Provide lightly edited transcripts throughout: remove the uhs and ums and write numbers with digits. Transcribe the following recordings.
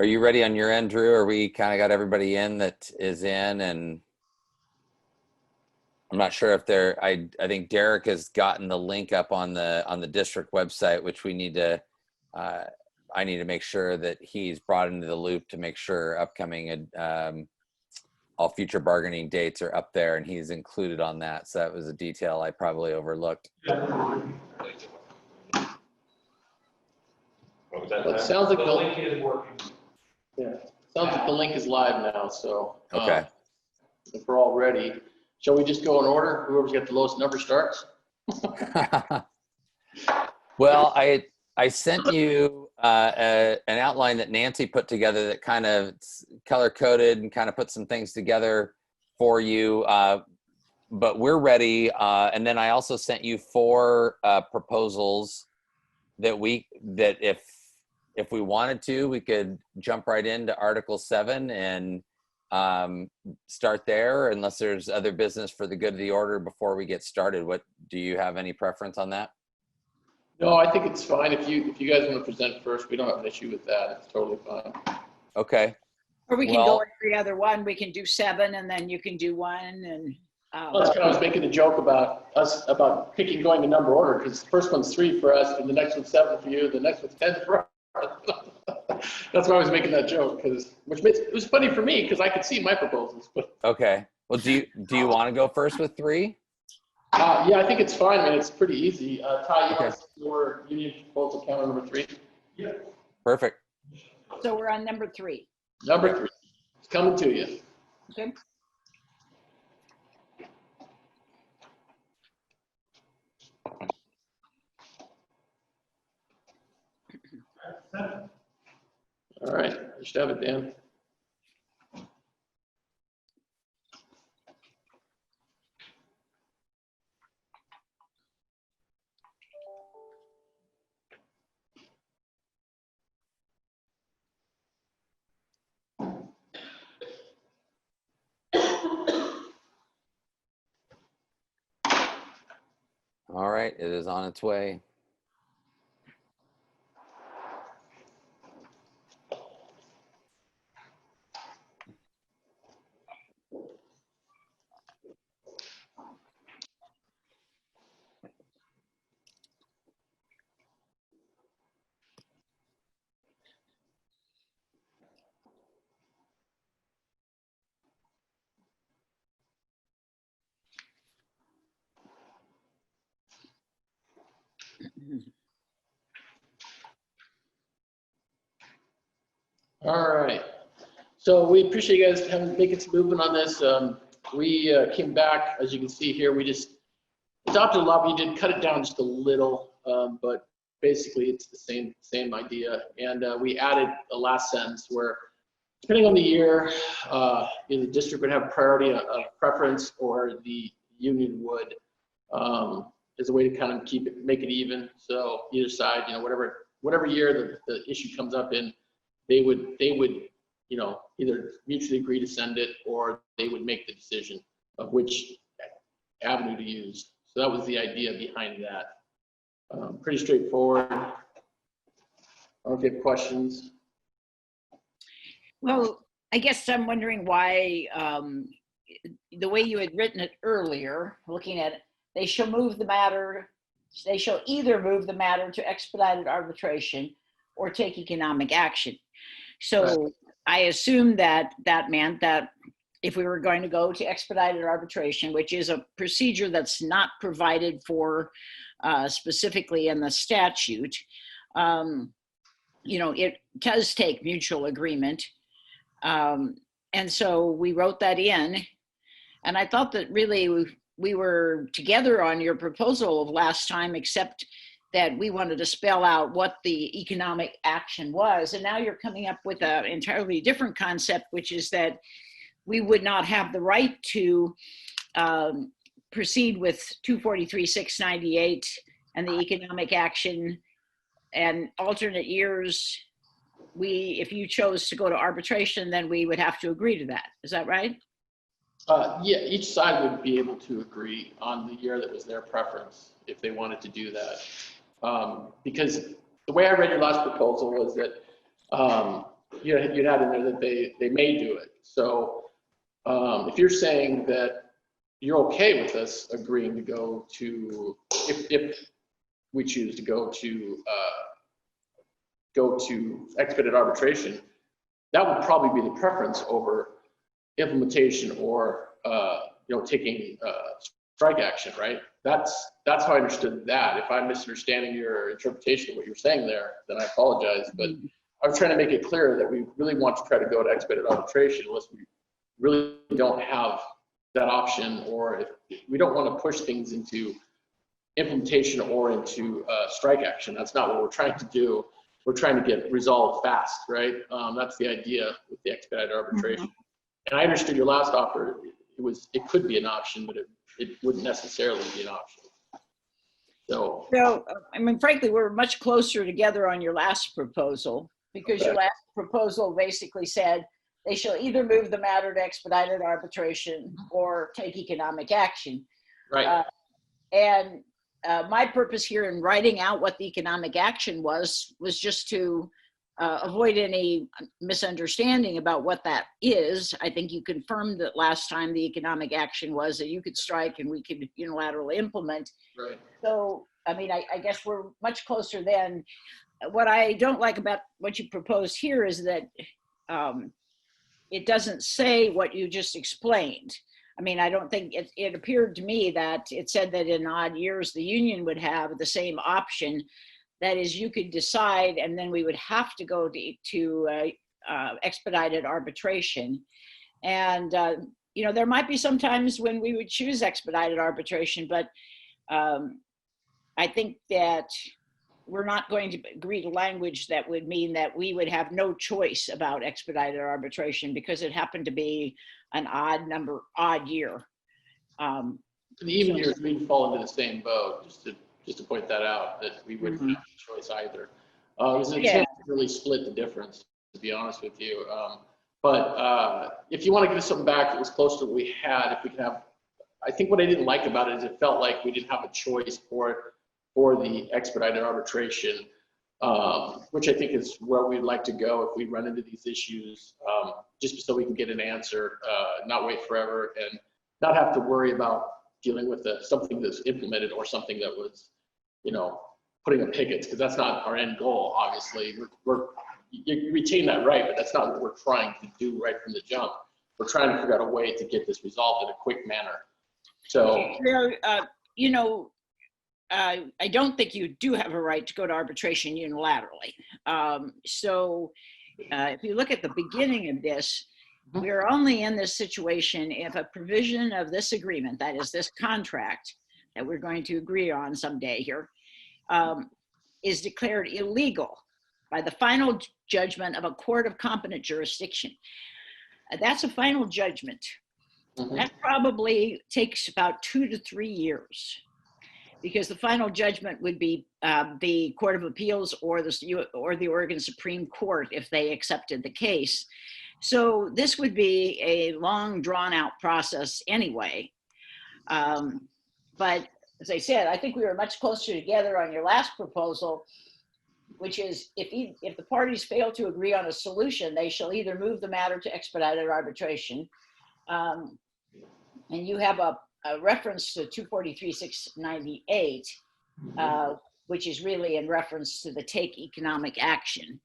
Are you ready on your end, Drew? Or we kind of got everybody in that is in, and I'm not sure if they're, I think Derek has gotten the link up on the district website, which we need to, I need to make sure that he's brought into the loop to make sure upcoming, all future bargaining dates are up there, and he's included on that. So that was a detail I probably overlooked. It sounds like the link is working. Yeah, sounds like the link is live now. So Okay. If we're all ready, shall we just go in order? Whoever's got the lowest number starts. Well, I sent you an outline that Nancy put together that kind of color coded and kind of put some things together for you. But we're ready. And then I also sent you 4 proposals that if we wanted to, we could jump right into Article 7 and start there, unless there's other business for the good of the order before we get started. What do you have any preference on that? No, I think it's fine. If you guys want to present first, we don't have an issue with that. It's totally fine. Okay. Or we can go every other one. We can do 7 and then you can do 1. And well, that's kind of, I was making a joke about us about picking going to number order, because the first one's 3 for us and the next one's 7 for you, the next one's 10 for us. That's why I was making that joke, it was funny for me because I could see my proposals. But okay. Well, do you want to go first with 3? Yeah, I think it's fine. I mean, it's pretty easy. Ty, you want your union proposal counter number 3? Yeah. Perfect. So we're on number 3. Number 3. It's coming to you. Okay. All right, you should have it, Dan. All right, it is on its way. All right. So we appreciate you guys making some movement on this. We came back, as you can see here, we just adopted a lot. We did cut it down just a little, but basically it's the same idea. And we added a last sentence where, depending on the year, either the district would have priority of preference, or the union would, as a way to kind of make it even. So either side, whatever year the issue comes up in, they would either mutually agree to send it, or they would make the decision of which avenue to use. So that was the idea behind that. Pretty straightforward. I don't know if you have questions. Well, I guess I'm wondering why the way you had written it earlier, looking at it, they shall either move the matter to expedited arbitration or take economic action. So right. I assume that meant that if we were going to go to expedited arbitration, which is a procedure that's not provided for specifically in the statute, it does take mutual agreement. And so we wrote that in. And I thought that really we were together on your proposal of last time, except that we wanted to spell out what the economic action was. And now you're coming up with an entirely different concept, which is that we would not have the right to proceed with 243-698 and the economic action, and alternate years, if you chose to go to arbitration, then we would have to agree to that. Is that right? Yeah, each side would be able to agree on the year that was their preference if they wanted to do that. Because the way I read your last proposal was that you had in there that they may do it. So if you're saying that you're okay with us agreeing to go to, if we choose to go to expedited arbitration, that would probably be the preference over implementation or taking strike action, right? That's how I understood that. If I'm misunderstanding your interpretation of what you're saying there, then I apologize. But I was trying to make it clear that we really want to try to go to expedited arbitration unless we really don't have that option, or if we don't want to push things into implementation or into strike action. That's not what we're trying to do. We're trying to get resolved fast, right? That's the idea with the expedited arbitration. And I understood your last offer. It could be an option, but it wouldn't necessarily be an option. So, I mean, frankly, we're much closer together on your last proposal, because your last proposal basically said they shall either move the matter to expedited arbitration or take economic action. right. My purpose here in writing out what the economic action was just to avoid any misunderstanding about what that is. I think you confirmed that last time the economic action was that you could strike and we could unilaterally implement. Right. So, I mean, I guess we're much closer then. What I don't like about what you proposed here is that it doesn't say what you just explained. I mean, I don't think it appeared to me that it said that in odd years, the union would have the same option. That is, you could decide, and then we would have to go to expedited arbitration. And, there might be some times when we would choose expedited arbitration, but I think that we're not going to agree to language that would mean that we would have no choice about expedited arbitration because it happened to be an odd year. The even years, we'd fall into the same boat, just to point that out, that we wouldn't have a choice either. It was an attempt to really split the difference, to be honest with you. But if you want to give us something back that was close to what we had, if we can have, I think what I didn't like about it is it felt like we didn't have a choice for the expedited arbitration, which I think is where we'd like to go if we run into these issues, just so we can get an answer, not wait forever, and not have to worry about dealing with something that's implemented or something that was, putting up pickets, because that's not our end goal, obviously. You retain that right, but that's not what we're trying to do right from the jump. We're trying to figure out a way to get this resolved in a quick manner. So, I don't think you do have a right to go to arbitration unilaterally. If you look at the beginning of this, we're only in this situation if a provision of this agreement, that is this contract that we're going to agree on someday here, is declared illegal by the final judgment of a court of competent jurisdiction. That's a final judgment. That probably takes about 2 to 3 years, because the final judgment would be the Court of Appeals or the Oregon Supreme Court if they accepted the case. So this would be a long, drawn-out process anyway. But as I said, I think we were much closer together on your last proposal, which is if the parties fail to agree on a solution, they shall either move the matter to expedited arbitration. And you have a reference to 243-698, which is really in reference to the take economic action.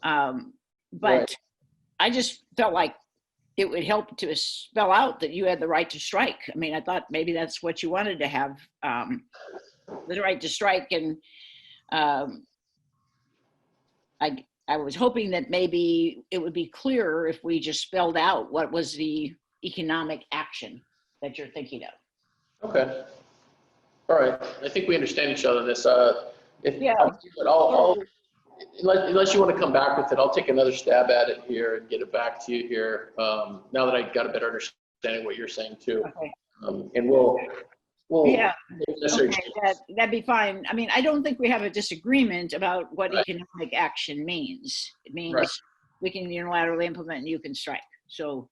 But I just felt like it would help to spell out that you had the right to strike. I mean, I thought maybe that's what you wanted to have, the right to strike. And I was hoping that maybe it would be clearer if we just spelled out what was the economic action that you're thinking of. Okay. All right. I think we understand each other in this. Unless you want to come back with it, I'll take another stab at it here and get it back to you here. Now that I got a better understanding of what you're saying too. Okay. And we'll okay, that'd be fine. I mean, I don't think we have a disagreement about what economic action means. It means we can unilaterally implement and you can strike. So,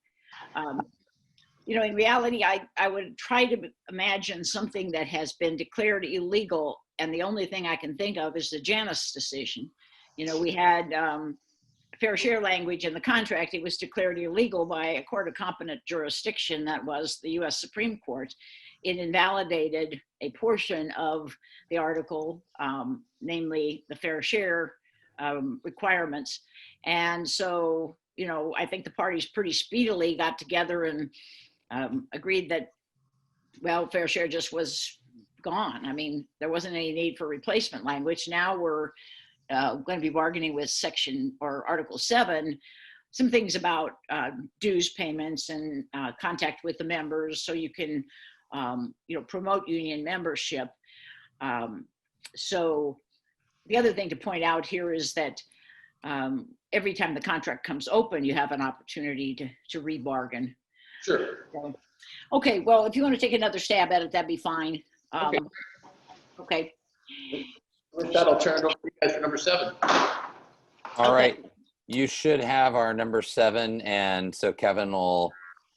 in reality, I would try to imagine something that has been declared illegal, and the only thing I can think of is the Janus decision. We had a fair share language in the contract, it was declared illegal by a court of competent jurisdiction, that was the US Supreme Court. It invalidated a portion of the article, namely the fair share requirements. And so, you know, I think the parties pretty speedily got together and agreed that, well, fair share just was gone. I mean, there wasn't any need for replacement language. Now we're going to be bargaining with section or Article 7, some things about dues payments and contact with the members, so you can, you know, promote union membership. So the other thing to point out here is that every time the contract comes open, you have an opportunity to rebargain. Sure. So, okay, well, if you want to take another stab at it, that'd be fine. Okay. With that, I'll turn it over to you guys for number 7. All right. You should have our number 7, and so Kevin will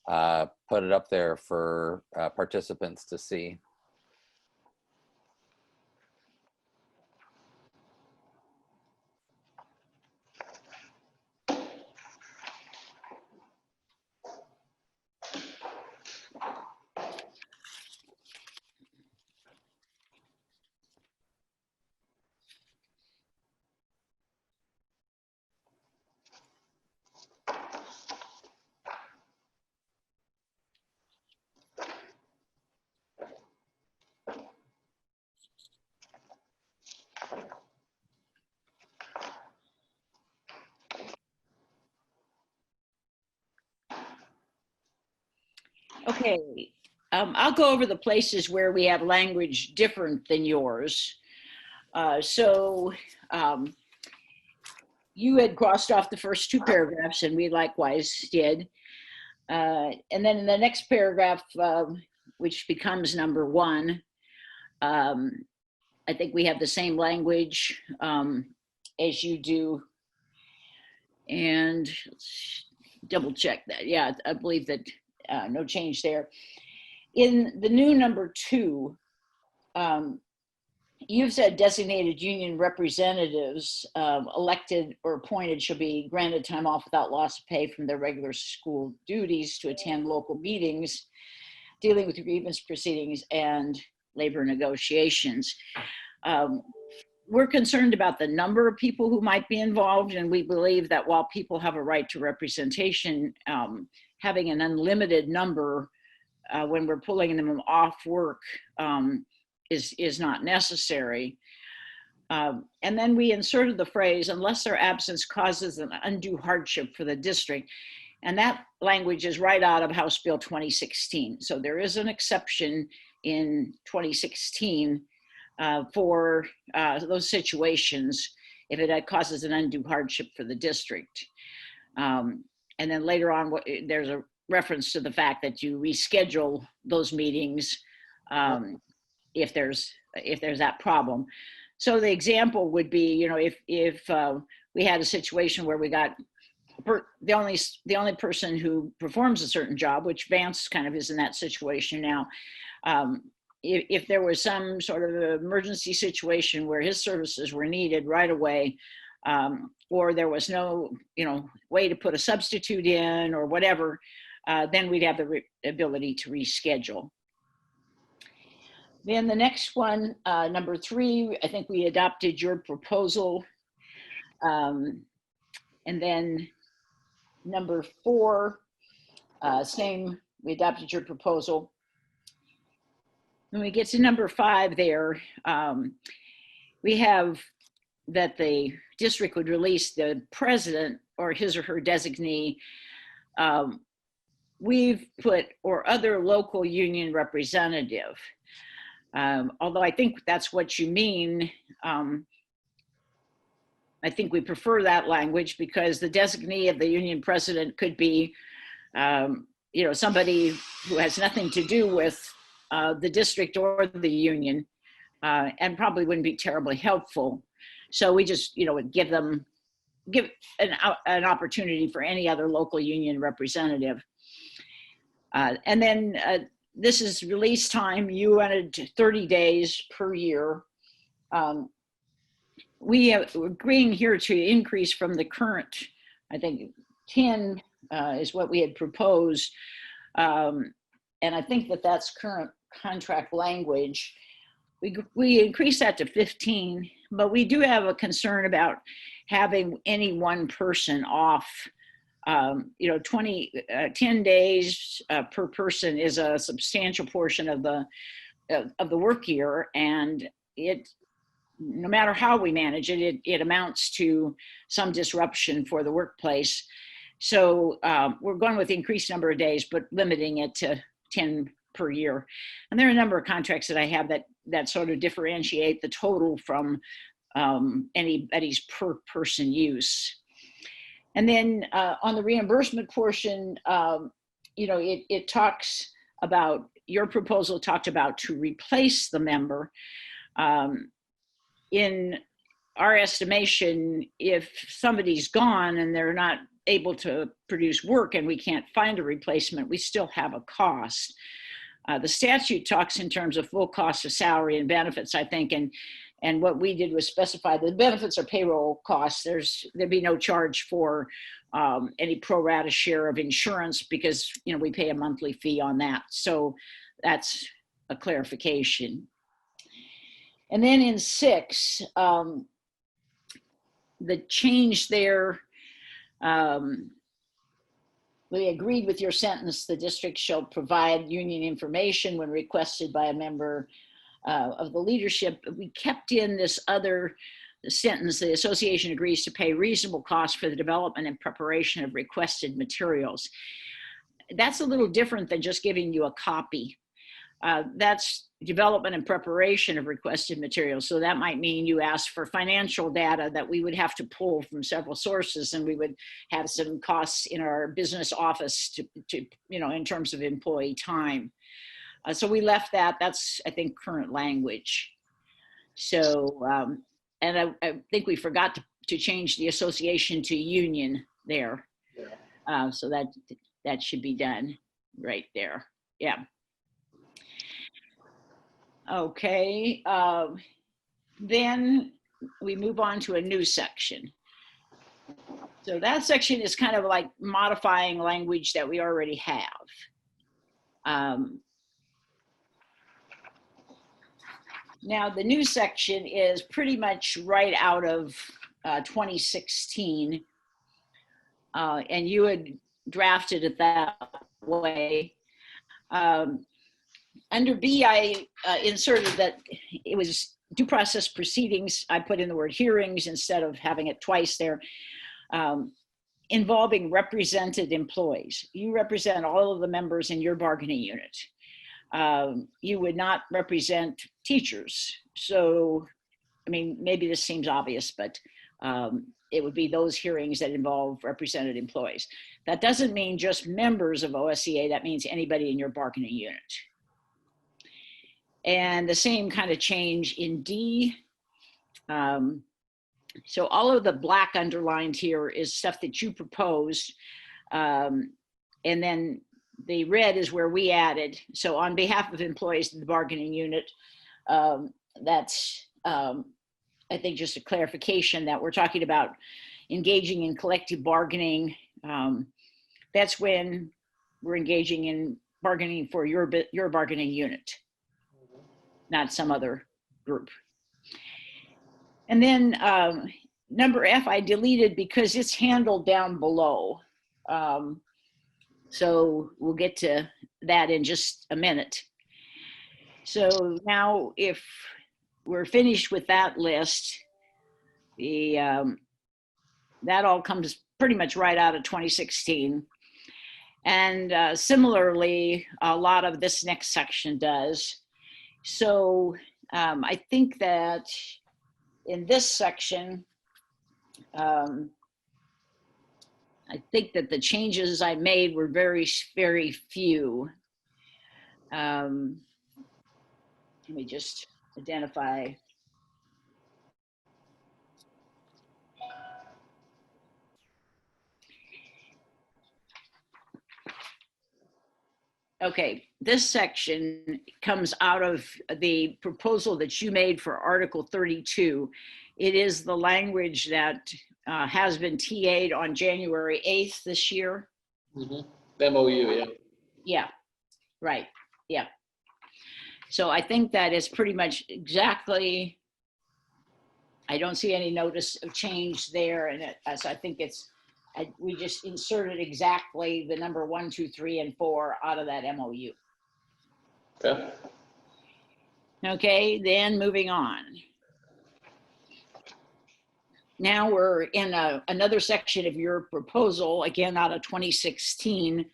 put it up there for participants to see. Okay, I'll go over the places where we have language different than yours. You had crossed off the first 2 paragraphs, and we likewise did. And then in the next paragraph, which becomes number 1, I think we have the same language as you do. And let's double check that. Yeah, I believe that no change there. In the new number 2, you've said designated union representatives elected or appointed shall be granted time off without loss of pay from their regular school duties to attend local meetings dealing with grievance proceedings and labor negotiations. We're concerned about the number of people who might be involved, and we believe that while people have a right to representation, having an unlimited number when we're pulling them off work is not necessary. And then we inserted the phrase, unless their absence causes an undue hardship for the district. And that language is right out of House Bill 2016. So there is an exception in 2016 for those situations if it causes an undue hardship for the district. And then later on, there's a reference to the fact that you reschedule those meetings if there's that problem. So the example would be, you know, if we had a situation where we got the only person who performs a certain job, which Vance kind of is in that situation now. If there was some sort of emergency situation where his services were needed right away, or there was no, you know, way to put a substitute in or whatever, then we'd have the ability to reschedule. Then the next one, number 3, I think we adopted your proposal. And then number 4, same, we adopted your proposal. When we get to number 5 there, we have that the district would release the president or his or her designee. We've put or other local union representative. Although I think that's what you mean. I think we prefer that language because the designee of the union president could be, you know, somebody who has nothing to do with the district or the union, and probably wouldn't be terribly helpful. So we just, you know, would give an opportunity for any other local union representative. And then this is release time. You wanted 30 days per year. We are agreeing here to increase from the current I think 10 is what we had proposed. And I think that that's current contract language. We increased that to 15, but we do have a concern about having any one person off. 10 days per person is a substantial portion of the work year, and no matter how we manage it, it amounts to some disruption for the workplace. So we're going with the increased number of days, but limiting it to 10 per year. And there are a number of contracts that I have that sort of differentiate the total from anybody's per person use. And then on the reimbursement portion, it talks about, your proposal talked about to replace the member. In our estimation, if somebody's gone and they're not able to produce work and we can't find a replacement, we still have a cost. The statute talks in terms of full cost of salary and benefits, I think, and what we did was specify the benefits are payroll costs. There'd be no charge for any pro rata share of insurance because we pay a monthly fee on that. So that's a clarification. And then in 6, the change there, we agreed with your sentence, the district shall provide union information when requested by a member of the leadership. We kept in this other sentence, the association agrees to pay reasonable costs for the development and preparation of requested materials. That's a little different than just giving you a copy. That's development and preparation of requested materials. So that might mean you ask for financial data that we would have to pull from several sources, and we would have some costs in our business office to in terms of employee time. So we left that. That's, I think, current language. So, and I think we forgot to change the association to union there. Yeah. So that should be done right there. Yeah. Okay. Then we move on to a new section. So that section is kind of like modifying language that we already have. Now, the new section is pretty much right out of 2016, and you had drafted it that way. Under B, I inserted that it was due process proceedings. I put in the word hearings instead of having it twice there, involving represented employees. You represent all of the members in your bargaining unit. You would not represent teachers. So, I mean, maybe this seems obvious, but it would be those hearings that involve represented employees. That doesn't mean just members of OSEA, that means anybody in your bargaining unit. And the same kind of change in D. So all of the black underlined here is stuff that you proposed. And then the red is where we added. So on behalf of employees in the bargaining unit, that's, I think, just a clarification that we're talking about engaging in collective bargaining. That's when we're engaging in bargaining for your bargaining unit, not some other group. And then number F I deleted because it's handled down below. So we'll get to that in just a minute. So now if we're finished with that list, that all comes pretty much right out of 2016. And similarly, a lot of this next section does. So I think that in this section, I think that the changes I made were very, very few. Let me just identify. Okay, this section comes out of the proposal that you made for Article 32. It is the language that has been TA'd on January 8th this year. The MOU, yeah. Yeah, right, yeah. So I think that is pretty much exactly, I don't see any notice of change there. And so I think we just inserted exactly the number 1, 2, 3, and 4 out of that MOU. Okay. Okay, then moving on. Now we're in another section of your proposal, again out of 2016.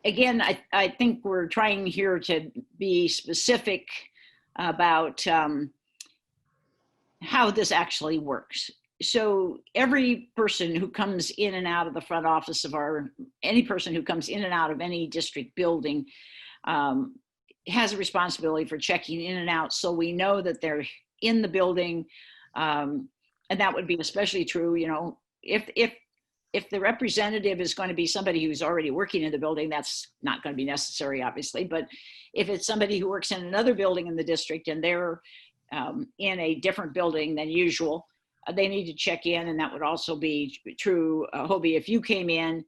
Again, I think we're trying here to be specific about how this actually works. So every person who comes in and out of the front office of any person who comes in and out of any district building has a responsibility for checking in and out, so we know that they're in the building. And that would be especially true, you know, if the representative is going to be somebody who's already working in the building, that's not going to be necessary, obviously. But if it's somebody who works in another building in the district and they're in a different building than usual, they need to check in. And that would also be true, Hobie, if you came in,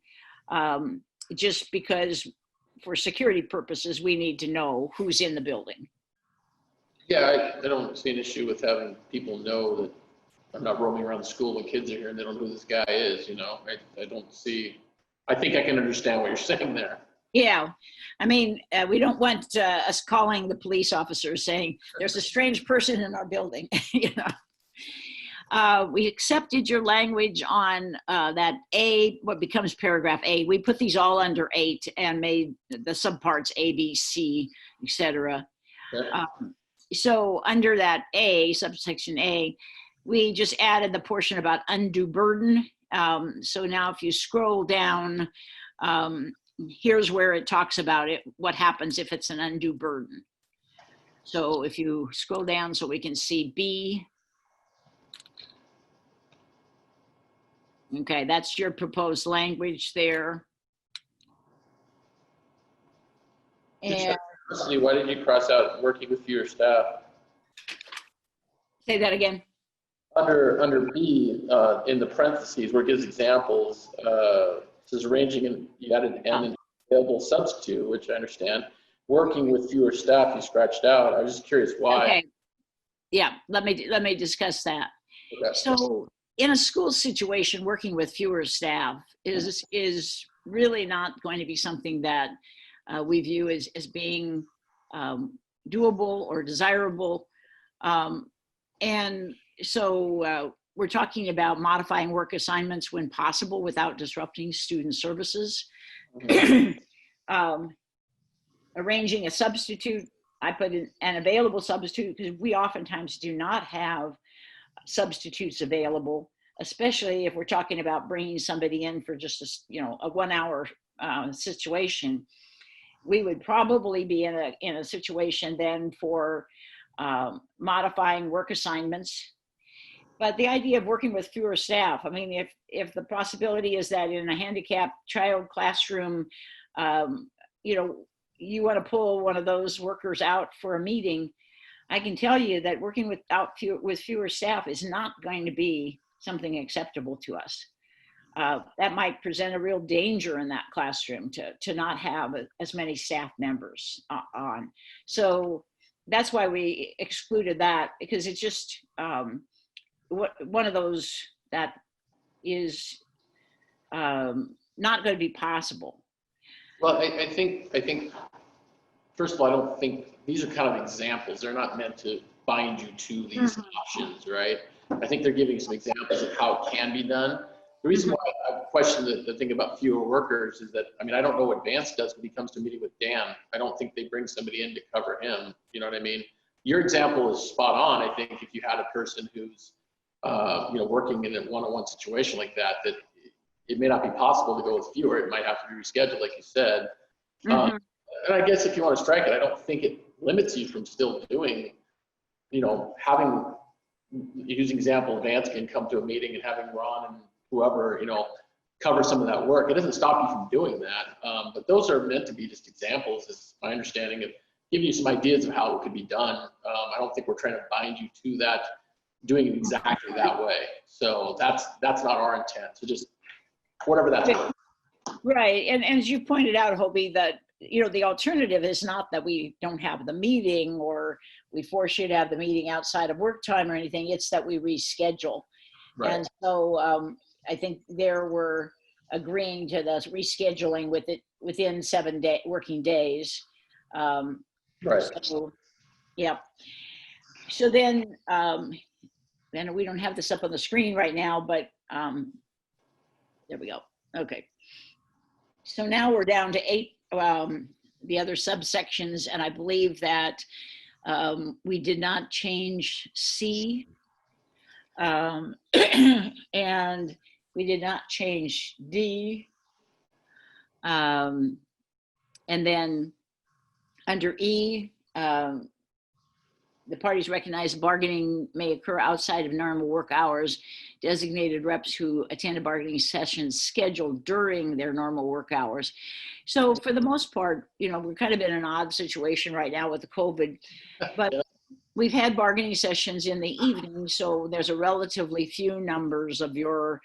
just because for security purposes, we need to know who's in the building. Yeah, I don't see an issue with having people know that I'm not roaming around the school when kids are here and they don't know who this guy is, you know. I don't see, I think I can understand what you're saying there. Yeah, I mean, we don't want us calling the police officers saying there's a strange person in our building, you know. We accepted your language on that A, what becomes paragraph A. We put these all under 8 and made the subparts A, B, C, etc. Okay. So under that A, subsection A, we just added the portion about undue burden. So now if you scroll down, here's where it talks about it, what happens if it's an undue burden. So if you scroll down so we can see B. Okay, that's your proposed language there. And why did you cross out working with fewer staff? say that again. Under B, in the parentheses where it gives examples, it says arranging, and you added an available substitute, which I understand. Working with fewer staff, you scratched out. I was just curious why. Okay. Yeah, let me discuss that. Okay. So in a school situation, working with fewer staff is really not going to be something that we view as being doable or desirable. And so we're talking about modifying work assignments when possible without disrupting student services. Arranging a substitute, I put in an available substitute because we oftentimes do not have substitutes available, especially if we're talking about bringing somebody in for just a 1 hour situation. We would probably be in a situation then for modifying work assignments. But the idea of working with fewer staff, I mean, if the possibility is that in a handicapped child classroom, you want to pull one of those workers out for a meeting, I can tell you that working with fewer staff is not going to be something acceptable to us. That might present a real danger in that classroom to not have as many staff members on. So that's why we excluded that, because it's just one of those that is not going to be possible. Well, I think, first of all, I don't think these are kind of examples. They're not meant to bind you to these options, right? I think they're giving some examples of how it can be done. The reason why I question the thing about fewer workers is that, I mean, I don't know what Vance does when he comes to a meeting with Dan. I don't think they bring somebody in to cover him. You know what I mean? Your example is spot on. I think if you had a person who's, working in a one-on-one situation like that it may not be possible to go with fewer. It might have to be rescheduled, like you said. And I guess if you want to strike it, I don't think it limits you from still doing, having, using example, Vance can come to a meeting and having Ron and whoever, cover some of that work. It doesn't stop you from doing that. But those are meant to be just examples, is my understanding of giving you some ideas of how it could be done. I don't think we're trying to bind you to that, doing it exactly that way. So that's not our intent. So just whatever that's worth. Right, and as you pointed out, Hobie, that the alternative is not that we don't have the meeting or we force you to have the meeting outside of work time or anything. It's that we reschedule. Right. And so I think there we're agreeing to the rescheduling with it within 7 working days. Right. So, yeah. So then we don't have this up on the screen right now, but there we go. Okay. So now we're down to 8, the other subsections, and I believe that we did not change C, and we did not change D. And then under E, the parties recognize bargaining may occur outside of normal work hours. Designated reps who attend a bargaining session scheduled during their normal work hours. So for the most part, we're kind of in an odd situation right now with the COVID, but we've had bargaining sessions in the evening. So there's a relatively few numbers of your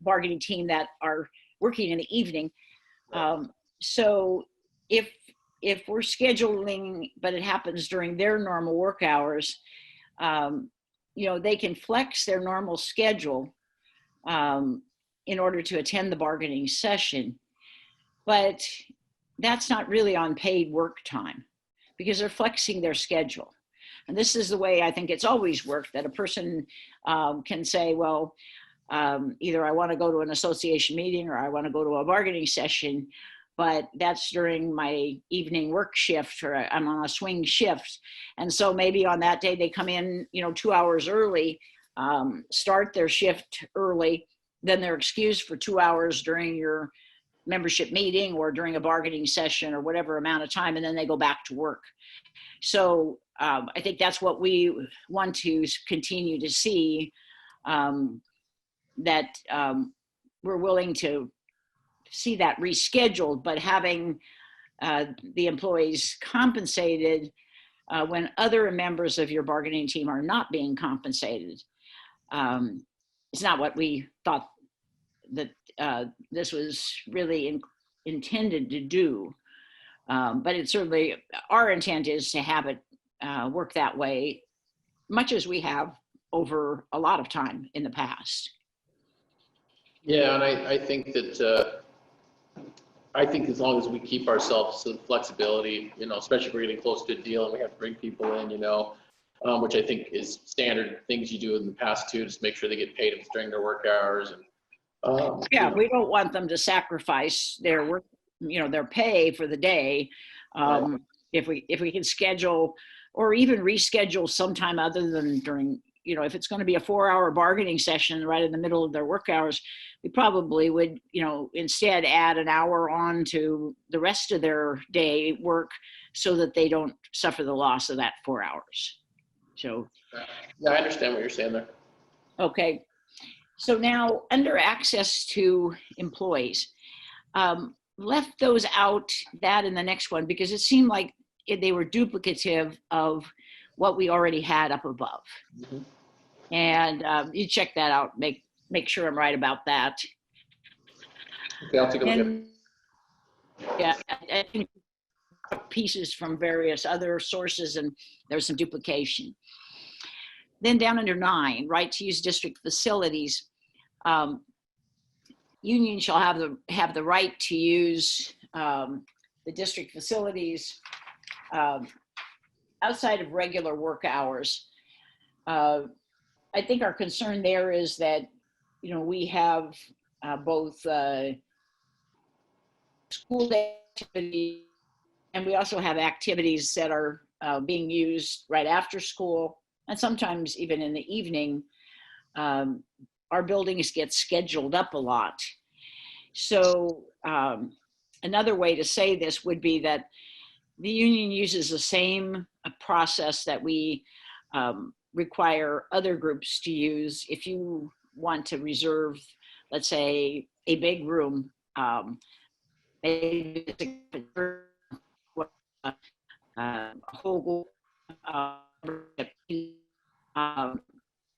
bargaining team that are working in the evening. So if we're scheduling, but it happens during their normal work hours, they can flex their normal schedule in order to attend the bargaining session. But that's not really on paid work time because they're flexing their schedule. And this is the way I think it's always worked, that a person can say, well, either I want to go to an association meeting or I want to go to a bargaining session, but that's during my evening work shift, or I'm on a swing shift. And so maybe on that day they come in, 2 hours early, start their shift early, then they're excused for 2 hours during your membership meeting or during a bargaining session or whatever amount of time, and then they go back to work. So I think that's what we want to continue to see, that we're willing to see that rescheduled, but having the employees compensated when other members of your bargaining team are not being compensated. It's not what we thought that this was really intended to do, but it certainly, our intent is to have it work that way, much as we have over a lot of time in the past. Yeah, and I think that I think as long as we keep ourselves some flexibility, especially if we're getting close to a deal and we have to bring people in, which I think is standard things you do in the past too, just make sure they get paid if it's during their work hours. And we don't want them to sacrifice their work, their pay for the day. Right. If we can schedule or even reschedule sometime other than during, if it's going to be a 4-hour bargaining session right in the middle of their work hours, we probably would, instead add an hour on to the rest of their day work so that they don't suffer the loss of that 4 hours. So. Yeah, I understand what you're saying there. Okay. So now under access to employees, left those out, that in the next one, because it seemed like they were duplicative of what we already had up above. Mm-hmm. And you check that out, make sure I'm right about that. Okay, I'll take a look at it. Yeah, I think pieces from various other sources, and there's some duplication. Then down under 9, right to use district facilities. Union shall have the right to use the district facilities outside of regular work hours. I think our concern there is that, we have both school activities, and we also have activities that are being used right after school, and sometimes even in the evening. Our buildings get scheduled up a lot. So another way to say this would be that the union uses the same process that we require other groups to use. If you want to reserve, let's say, a big room, maybe a whole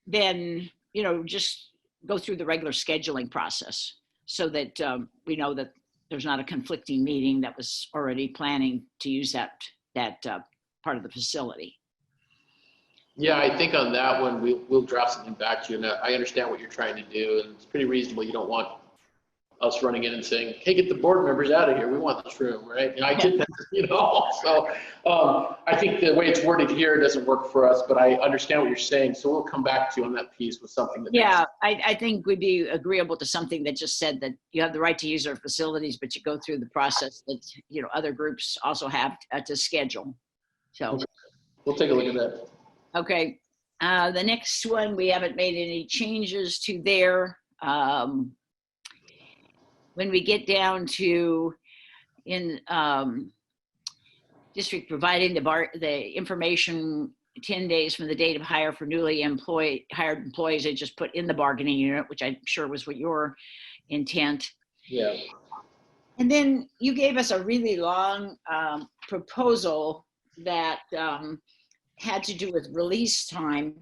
then, just go through the regular scheduling process so that we know that there's not a conflicting meeting that was already planning to use that part of the facility. Yeah, I think on that one, we'll draft something back to you. And I understand what you're trying to do, and it's pretty reasonable. You don't want us running in and saying, hey, get the board members out of here. We want this room, right? And I get that, So I think the way it's worded here doesn't work for us, but I understand what you're saying. So we'll come back to you on that piece with something that Yeah, I think we'd be agreeable to something that just said that you have the right to use our facilities, but you go through the process that, other groups also have to schedule. So okay. We'll take a look at that. Okay. The next one, we haven't made any changes to there. When we get down to in district providing the information 10 days from the date of hire for newly hired employees, they just put in the bargaining unit, which I'm sure was what your intent. Yeah. And then you gave us a really long proposal that had to do with release time.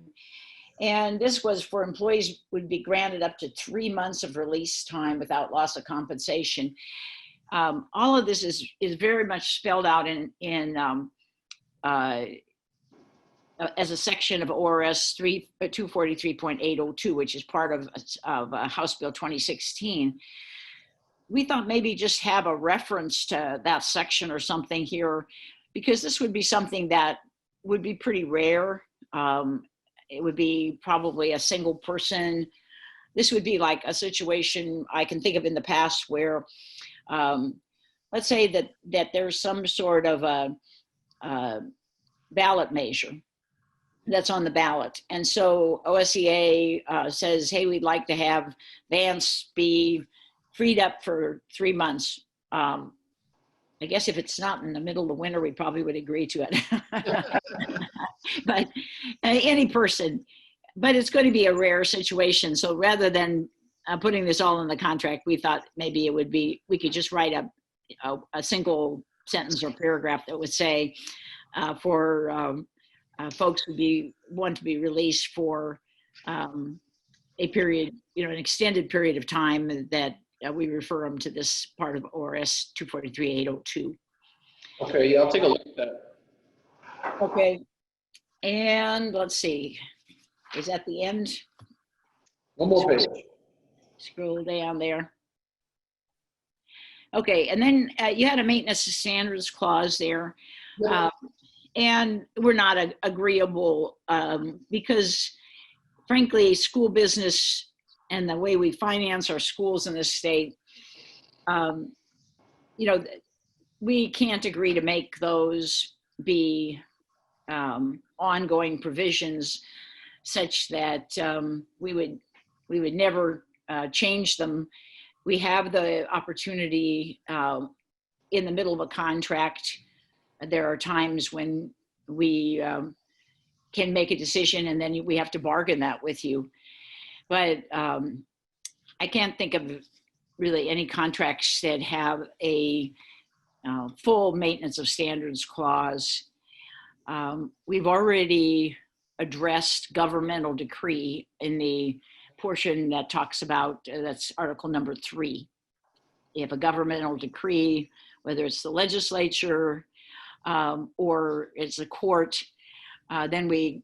And this was for employees would be granted up to 3 months of release time without loss of compensation. All of this is very much spelled out as a section of ORS 243.802, which is part of House Bill 2016. We thought maybe just have a reference to that section or something here, because this would be something that would be pretty rare. It would be probably a single person. This would be like a situation I can think of in the past where, let's say that there's some sort of a ballot measure that's on the ballot. And so OSEA says, hey, we'd like to have Vance be freed up for 3 months. I guess if it's not in the middle of the winter, we probably would agree to it. But any person, but it's going to be a rare situation. So rather than putting this all in the contract, we thought maybe we could just write a single sentence or paragraph that would say for folks who want to be released for a period, an extended period of time, that we refer them to this part of ORS 243.802. Okay, yeah, I'll take a look at that. Okay, and let's see, is that the end? One more page. Scroll down there. Okay, and then you had a maintenance standards clause there. Yeah. And we're not agreeable because, frankly, school business and the way we finance our schools in this state, we can't agree to make those be ongoing provisions such that we would never change them. We have the opportunity in the middle of a contract. There are times when we can make a decision and then we have to bargain that with you. But I can't think of really any contracts that have a full maintenance of standards clause. We've already addressed governmental decree in the portion that talks about, that's article number 3. If a governmental decree, whether it's the legislature or it's a court, then we,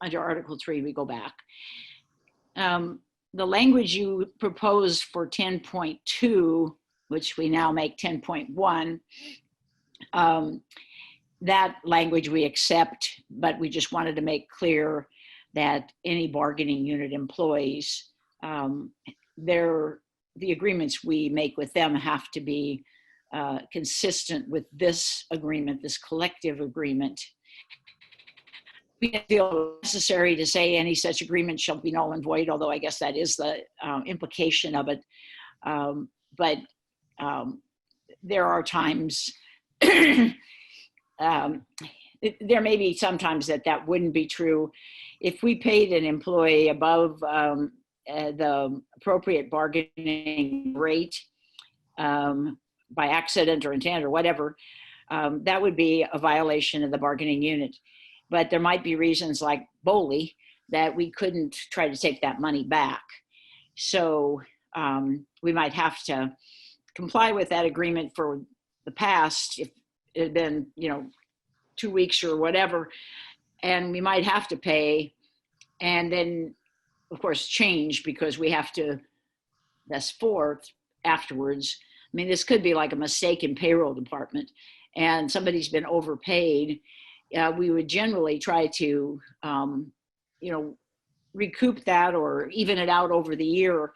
under article 3, we go back. The language you proposed for 10.2, which we now make 10.1, that language we accept, but we just wanted to make clear that any bargaining unit employees, the agreements we make with them have to be consistent with this agreement, this collective agreement. We feel necessary to say any such agreement shall be null and void, although I guess that is the implication of it. But there are times, there may be sometimes that wouldn't be true. If we paid an employee above the appropriate bargaining rate by accident or intent or whatever, that would be a violation of the bargaining unit. But there might be reasons like BOLI that we couldn't try to take that money back. So we might have to comply with that agreement for the past, if it had been, 2 weeks or whatever, and we might have to pay, and then of course change because we have to that's forth afterwards. I mean, this could be like a mistake in payroll department and somebody's been overpaid. We would generally try to, recoup that or even it out over the year.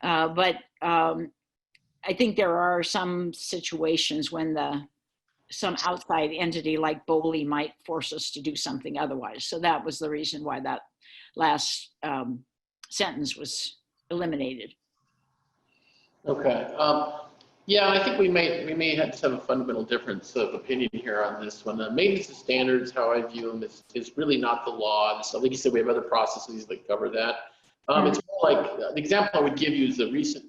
But I think there are some situations when some outside entity like BOLI might force us to do something otherwise. So that was the reason why that last sentence was eliminated. Okay. Yeah, I think we may have to have a fundamental difference of opinion here on this one. Maintenance of standards, how I view them, is really not the law. So like you said, we have other processes that cover that. It's more like the example I would give you is the recent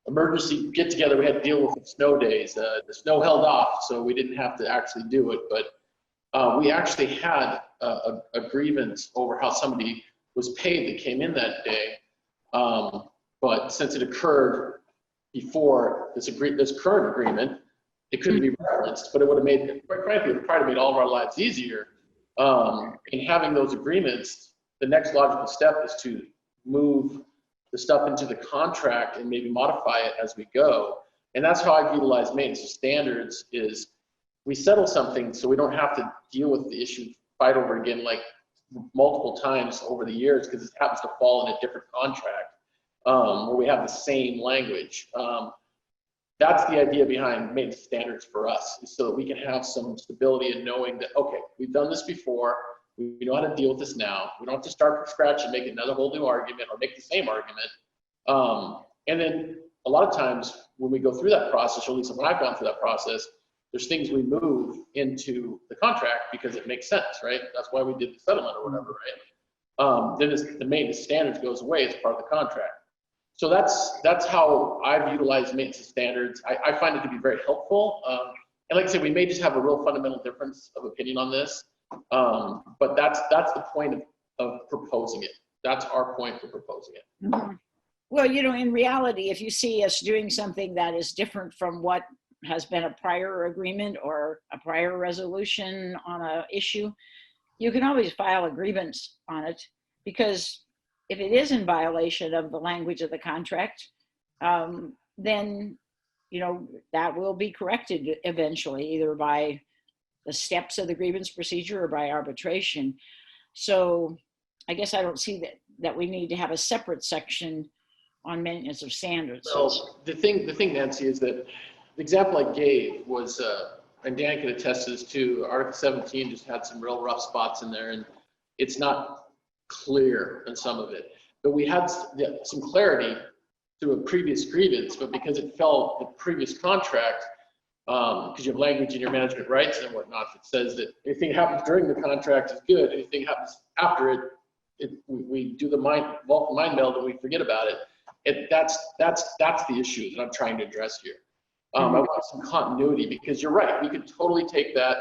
emergency get together we had to deal with the snow days. The snow held off, so we didn't have to actually do it, but we actually had a grievance over how somebody was paid that came in that day. But since it occurred before this current agreement, it couldn't be referenced, but it would have made, quite frankly, it would probably made all of our lives easier. In having those agreements, the next logical step is to move the stuff into the contract and maybe modify it as we go. And that's how I've utilized maintenance of standards is we settle something so we don't have to deal with the issue, fight over again like multiple times over the years because it happens to fall in a different contract where we have the same language. That's the idea behind maintenance standards for us, is so that we can have some stability in knowing that, okay, we've done this before, we know how to deal with this now. We don't have to start from scratch and make another whole new argument or make the same argument. And then a lot of times when we go through that process, or at least when I've gone through that process, there's things we move into the contract because it makes sense, right? That's why we did the settlement or whatever, right? Then the maintenance standards goes away as part of the contract. So that's how I've utilized maintenance standards. I find it to be very helpful. And like I said, we may just have a real fundamental difference of opinion on this. But that's the point of proposing it. That's our point for proposing it. Mm-hmm. Well, in reality, if you see us doing something that is different from what has been a prior agreement or a prior resolution on an issue, you can always file a grievance on it, because if it is in violation of the language of the contract, then that will be corrected eventually, either by the steps of the grievance procedure or by arbitration. So I guess I don't see that we need to have a separate section on maintenance of standards. Well, the thing, Nancy, is that the example I gave was, and Dan can attest to this too, Article 17 just had some real rough spots in there, and it's not clear in some of it. But we had some clarity through a previous grievance, but because it fell the previous contract, because you have language in your management rights and whatnot that says that anything happens during the contract is good. Anything happens after we do the Vulcan mind meld and we forget about it. That's the issue that I'm trying to address here. I want some continuity, because you're right. We could totally take that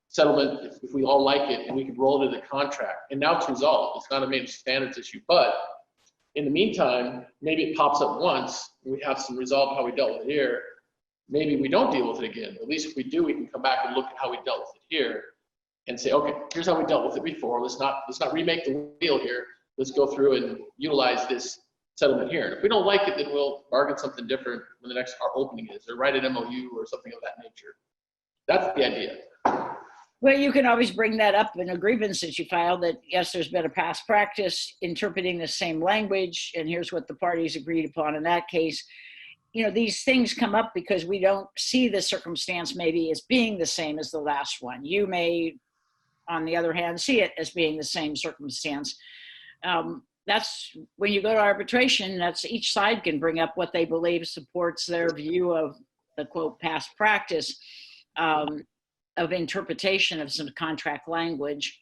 settlement if we all like it, and we could roll it into the contract. And now it's resolved. It's not a maintenance standards issue. But in the meantime, maybe it pops up once and we have some resolve how we dealt with it here. Maybe we don't deal with it again. At least if we do, we can come back and look at how we dealt with it here and say, okay, here's how we dealt with it before. Let's not remake the wheel here. Let's go through and utilize this settlement here. And if we don't like it, then we'll bargain something different when the next opening is, or write an MOU or something of that nature. That's the idea. Well, you can always bring that up in a grievance that you file, that yes, there's been a past practice interpreting the same language, and here's what the parties agreed upon in that case. These things come up because we don't see the circumstance maybe as being the same as the last one. You may, on the other hand, see it as being the same circumstance. That's when you go to arbitration, that's each side can bring up what they believe supports their view of the quote past practice of interpretation of some contract language.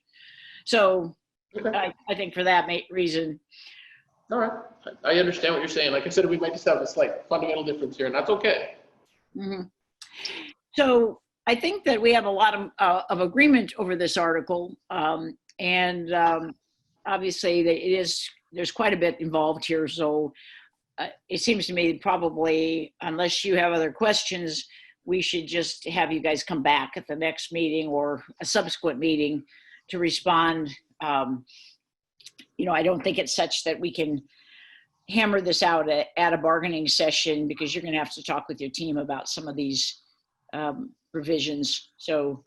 So okay. I think for that reason. All right, I understand what you're saying. Like I said, we might just have a slight fundamental difference here, and that's okay. Mm-hmm. So I think that we have a lot of agreement over this article. Obviously there's quite a bit involved here. So it seems to me probably, unless you have other questions, we should just have you guys come back at the next meeting or a subsequent meeting to respond. I don't think it's such that we can hammer this out at a bargaining session, because you're going to have to talk with your team about some of these provisions. So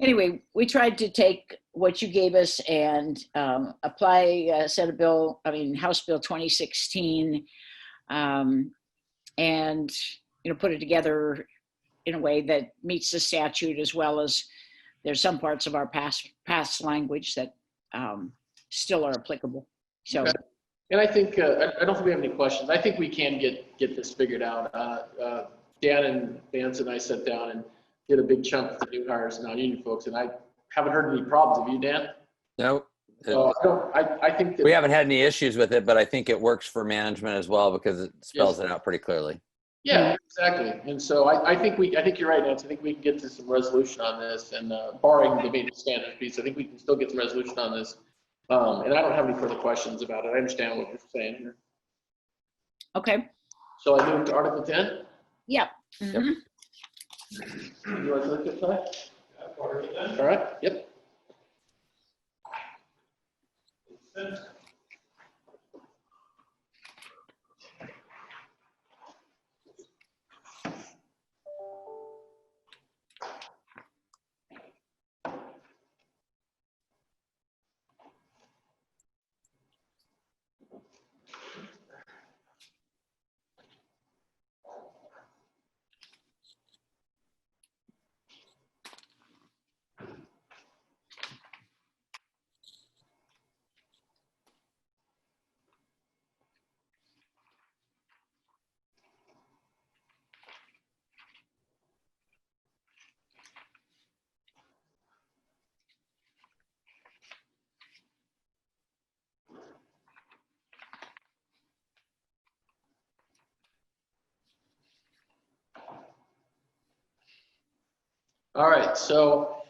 anyway, we tried to take what you gave us and apply House Bill 2016, and put it together in a way that meets the statute, as well as there's some parts of our past language that still are applicable. So. Okay. And I think, I don't think we have any questions. I think we can get this figured out. Dan and Vance and I sat down and did a big chunk of the new hires and non-union folks, and I haven't heard any problems. Have you, Dan? No. So I think that we haven't had any issues with it, but I think it works for management as well, because it spells it out pretty clearly. Yeah, exactly. And so I think you're right, Nancy. I think we can get to some resolution on this, and barring the maintenance standards piece, I think we can still get some resolution on this. And I don't have any further questions about it. I understand what you're saying here. Okay. So I move to Article 10? Yeah. Mm-hmm. You want to look at that? All right. Yep. All right, so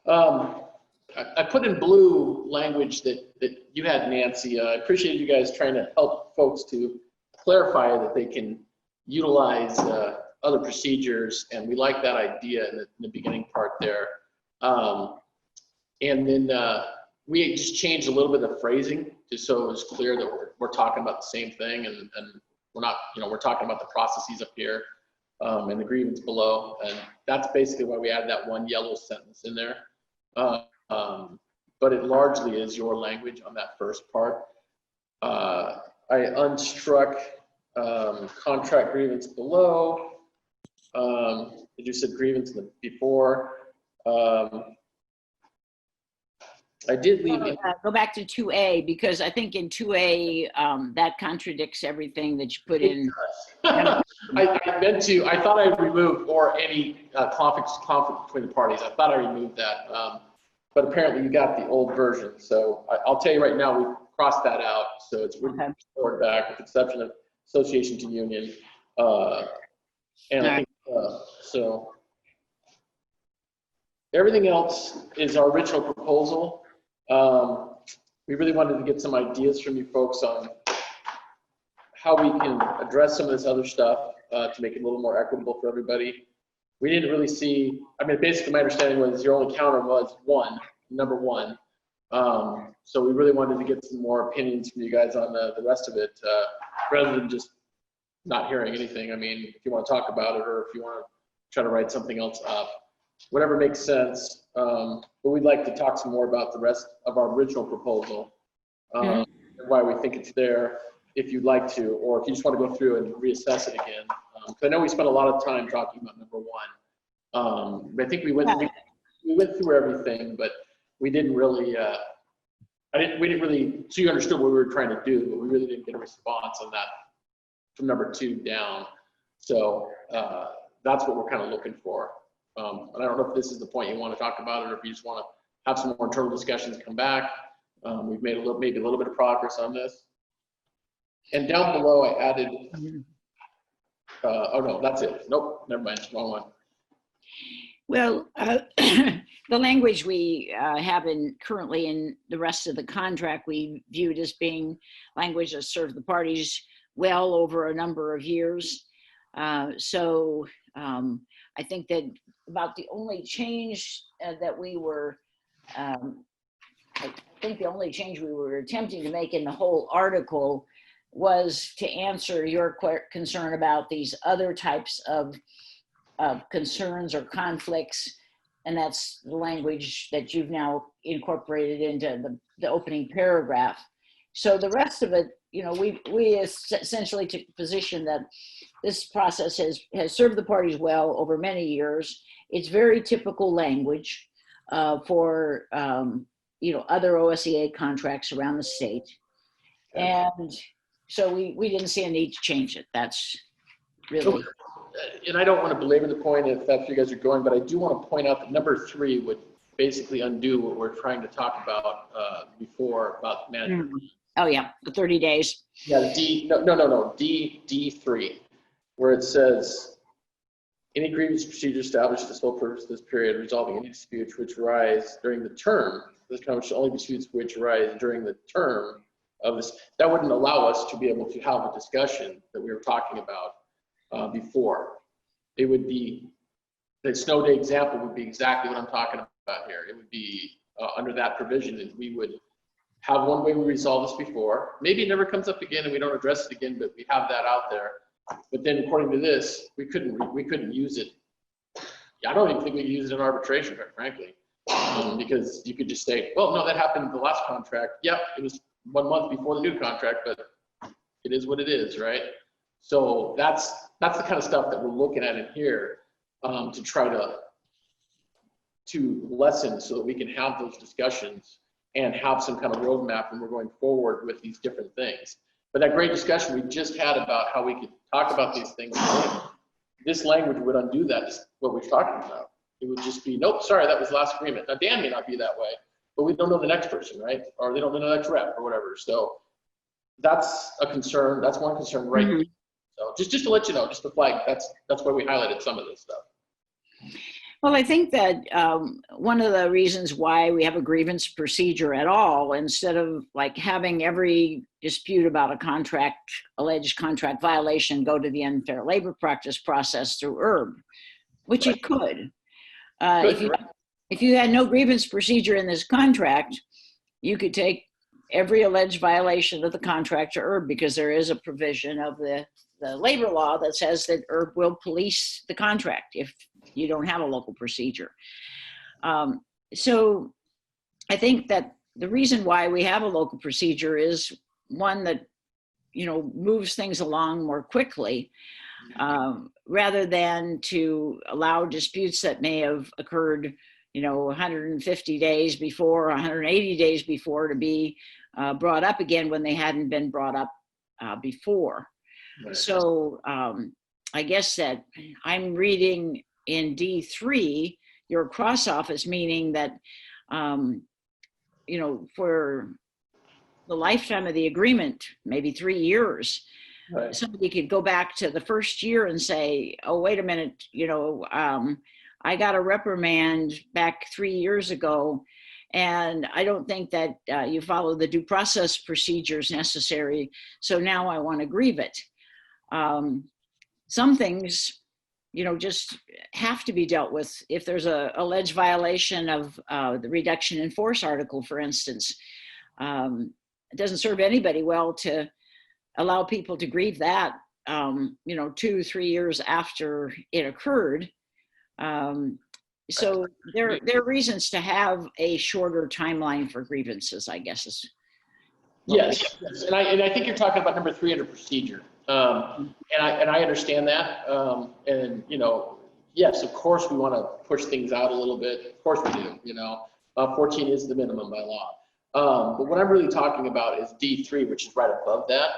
I put in blue language that you had, Nancy. I appreciate you guys trying to help folks to clarify that they can utilize other procedures, and we like that idea in the beginning part there. And then we just changed a little bit of the phrasing just so it was clear that we're talking about the same thing, and we're not, we're talking about the processes up here. And the grievance below, and that's basically why we added that one yellow sentence in there. But it largely is your language on that first part. I unstruck contract grievance below. You said grievance before. I did leave it. Go back to 2A, because I think in 2A that contradicts everything that you put in. I thought I removed or any conflict between the parties. I thought I removed that, but apparently you got the old version. So I'll tell you right now, we've crossed that out. So it's restored back with the exception of association to union. And I think, so everything else is our original proposal. We really wanted to get some ideas from you folks on how we can address some of this other stuff to make it a little more equitable for everybody. We didn't really see, basically my understanding was your only counter was number one. So we really wanted to get some more opinions from you guys on the rest of it, rather than just not hearing anything. If you want to talk about it, or if you want to try to write something else up, whatever makes sense. But we'd like to talk some more about the rest of our original proposal, and why we think it's there, if you'd like to, or if you just want to go through and reassess it again. Because I know we spent a lot of time talking about number one. I think we went through everything, but we didn't really, so you understood what we were trying to do, but we really didn't get a response on that from number 2 down. So that's what we're kind of looking for. And I don't know if this is the point you want to talk about it, or if you just want to have some more internal discussions and come back. We've made maybe a little bit of progress on this. And down below, I added, oh no, that's it. Nope, never mind, wrong one. Well, the language we have currently in the rest of the contract, we viewed as being language that served the parties well over a number of years. So I think that about the only change that we were, I think the only change we were attempting to make in the whole article was to answer your concern about these other types of concerns or conflicts, and that's the language that you've now incorporated into the opening paragraph. So the rest of it, we essentially took the position that this process has served the parties well over many years. It's very typical language for other OSEA contracts around the state, and so we didn't see a need to change it. That's really. And I don't want to belabor the point if that's where you guys are going, but I do want to point out that number 3 would basically undo what we're trying to talk about before about management. Oh yeah, the 30 days. Yeah, D3, where it says any grievance procedure established for the sole purpose of this period resolving any disputes which arise during the term. This kind of only disputes which arise during the term of this. That wouldn't allow us to be able to have a discussion that we were talking about before. It would be, the snow day example would be exactly what I'm talking about here. It would be under that provision, and we would have one way we resolve this before. Maybe it never comes up again and we don't address it again, but we have that out there. But then according to this, we couldn't use it. I don't even think we could use it in arbitration, quite frankly, because you could just say, well, no, that happened in the last contract. Yep, it was 1 month before the new contract, but it is what it is, right? So that's the kind of stuff that we're looking at in here to try to lessen so that we can have those discussions and have some kind of roadmap when we're going forward with these different things. But that great discussion we just had about how we could talk about these things, this language would undo that, just what we're talking about. It would just be, nope, sorry, that was last agreement. Now, Dan may not be that way, but we don't know the next person, right? Or they don't know the next rep or whatever. So that's a concern. That's one concern, right? Mm-hmm. So just to let you know, just to flag, that's why we highlighted some of this stuff. Well, I think that one of the reasons why we have a grievance procedure at all, instead of like having every dispute about a alleged contract violation go to the unfair labor practice process through ERB, which it could. If you had no grievance procedure in this contract, you could take every alleged violation of the contract to ERB, because there is a provision of the labor law that says that ERB will police the contract if you don't have a local procedure. So I think that the reason why we have a local procedure is one that, moves things along more quickly, rather than to allow disputes that may have occurred, 150 days before, 180 days before, to be brought up again when they hadn't been brought up before. Right. So I guess that I'm reading in D3, your cross off is meaning that, for the lifetime of the agreement, maybe 3 years, right, somebody could go back to the first year and say, oh, wait a minute, I got a reprimand back 3 years ago, and I don't think that you follow the due process procedures necessary, so now I want to grieve it. Some things, just have to be dealt with. If there's a alleged violation of the reduction in force article, for instance, it doesn't serve anybody well to allow people to grieve that, 2-3 years after it occurred. So there are reasons to have a shorter timeline for grievances, I guess. Yes. And I think you're talking about number 3 under procedure. And I understand that. And yes, of course we want to push things out a little bit. Of course we do. 14 is the minimum by law. But what I'm really talking about is D3, which is right above that.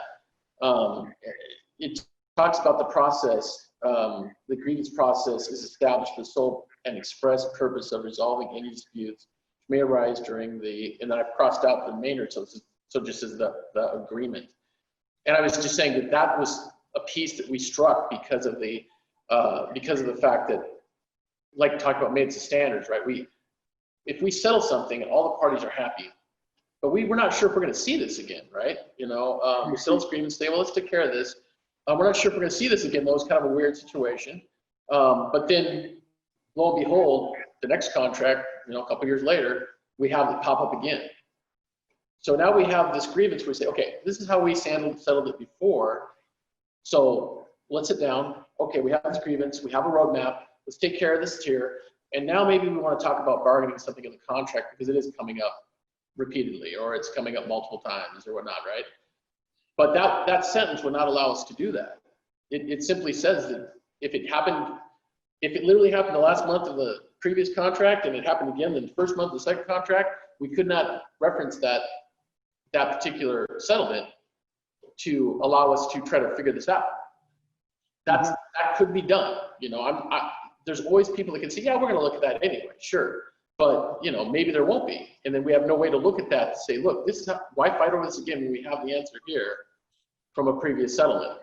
It talks about the process. The grievance process is established for the sole and express purpose of resolving any disputes which may arise during and then I've crossed out the remainder, so just as the agreement. And I was just saying that was a piece that we struck because of the fact that like to talk about maintenance of standards, right? If we settle something and all the parties are happy, but we're not sure if we're going to see this again, right? You know, we settle this agreement, say, well, let's take care of this. We're not sure if we're going to see this again. That was kind of a weird situation. But then, lo and behold, the next contract, you know, a couple years later, we have it pop up again. So now we have this grievance where we say, okay, this is how we settled it before. So let's sit down. Okay, we have this grievance. We have a roadmap. Let's take care of this here. And now maybe we want to talk about bargaining something in the contract because it is coming up repeatedly, or it's coming up multiple times or whatnot, right? But that sentence would not allow us to do that. It simply says that if it literally happened the last month of the previous contract and it happened again in the first month of the second contract, we could not reference that particular settlement to allow us to try to figure this out. That could be done. You know, there's always people that can say, yeah, we're going to look at that anyway, sure. But, you know, maybe there won't be. And then we have no way to look at that to say, look, this is why fight over this again when we have the answer here from a previous settlement.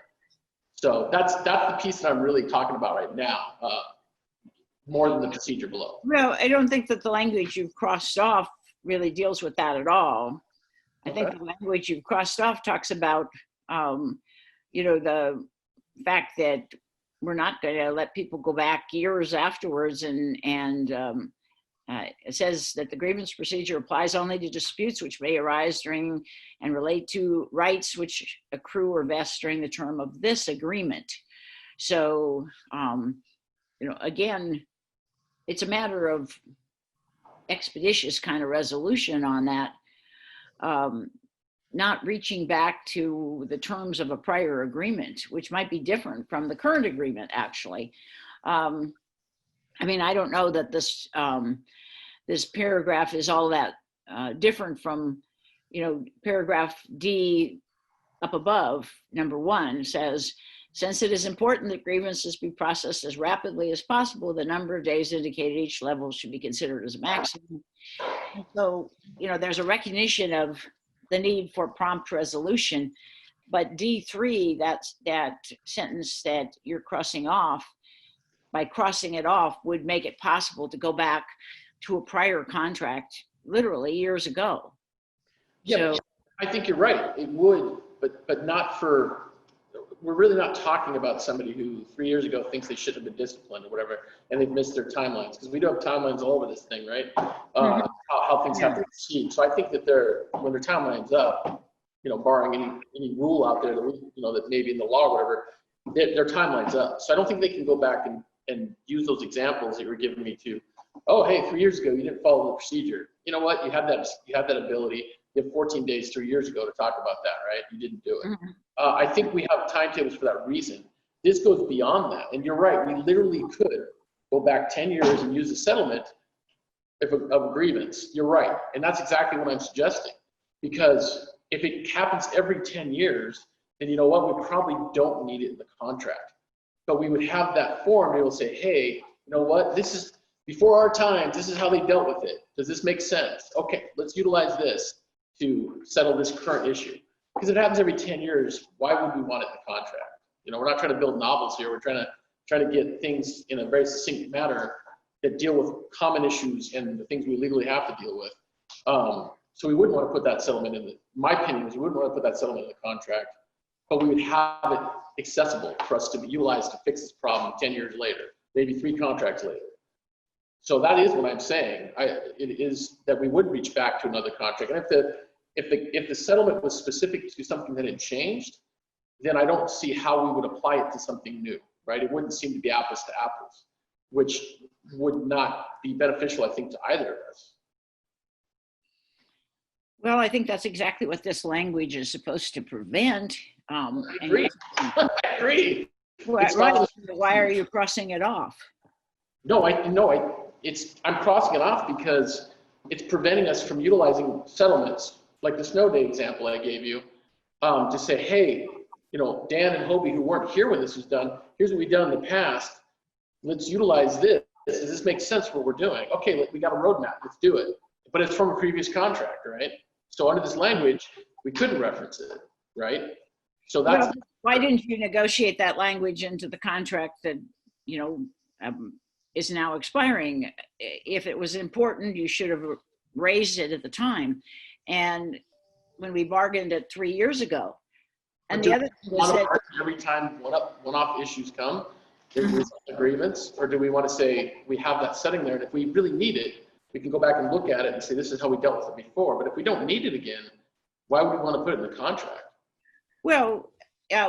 So that's the piece that I'm really talking about right now, more than the procedure below. Well, I don't think that the language you've crossed off really deals with that at all. I think the language you've crossed off talks about, you know, the fact that we're not going to let people go back years afterwards, and it says that the grievance procedure applies only to disputes which may arise during and relate to rights which accrue or vest during the term of this agreement. So, you know, again, it's a matter of expeditious kind of resolution on that, not reaching back to the terms of a prior agreement, which might be different from the current agreement, actually. I mean, I don't know that this this paragraph is all that different from, you know, paragraph D up above, number 1 says, since it is important that grievances be processed as rapidly as possible, the number of days indicated each level should be considered as a maximum. And so, you know, there's a recognition of the need for prompt resolution, but D3, that sentence that you're crossing off, by crossing it off would make it possible to go back to a prior contract literally years ago. Yeah, so, I think you're right. It would, but not for, we're really not talking about somebody who 3 years ago thinks they shouldn't have been disciplined or whatever, and they've missed their timelines, because we do have timelines all over this thing, right? How things have to proceed. So I think that when their timeline's up, you know, barring any rule out there that you know, that maybe in the law or whatever, their timeline's up. So I don't think they can go back and use those examples that you were giving me to, oh, hey, 3 years ago, you didn't follow the procedure. You know what? You have that ability. You have 14 days 3 years ago to talk about that, right? You didn't do it. I think we have timetables for that reason. This goes beyond that. And you're right, we literally could go back 10 years and use a settlement of a grievance. You're right. And that's exactly what I'm suggesting. Because if it happens every 10 years, then you know what? We probably don't need it in the contract. But we would have that form to be able to say, hey, you know what? This is before our times. This is how they dealt with it. Does this make sense? Okay, let's utilize this to settle this current issue. Because it happens every 10 years. Why would we want it in the contract? You know, we're not trying to build novels here. We're trying to get things in a very succinct manner that deal with common issues and the things we legally have to deal with. So we wouldn't want to put that settlement in my opinion is we wouldn't want to put that settlement in the contract, but we would have it accessible for us to be utilized to fix this problem 10 years later, maybe 3 contracts later. So that is what I'm saying. It is that we would reach back to another contract. And if the settlement was specific to something that had changed, then I don't see how we would apply it to something new, right? It wouldn't seem to be apples to apples, which would not be beneficial, I think, to either of us. well, I think that's exactly what this language is supposed to prevent. I agree. I agree. Right. Why are you crossing it off? No, I'm crossing it off because it's preventing us from utilizing settlements, like the snow day example I gave you, to say, hey, you know, Dan and Hobie, who weren't here when this was done, here's what we've done in the past. Let's utilize this. Does this make sense for what we're doing? Okay, we got a roadmap. Let's do it. But it's from a previous contract, right? So under this language, we couldn't reference it, right? So that's. Well, why didn't you negotiate that language into the contract that, you know, is now expiring. If it was important, you should have raised it at the time. And when we bargained it 3 years ago. And the other thing is that every time one-off issues come, there's a grievance, or do we want to say we have that setting there, and if we really need it, we can go back and look at it and say this is how we dealt with it before. But if we don't need it again, why would we want to put it in the contract? Well,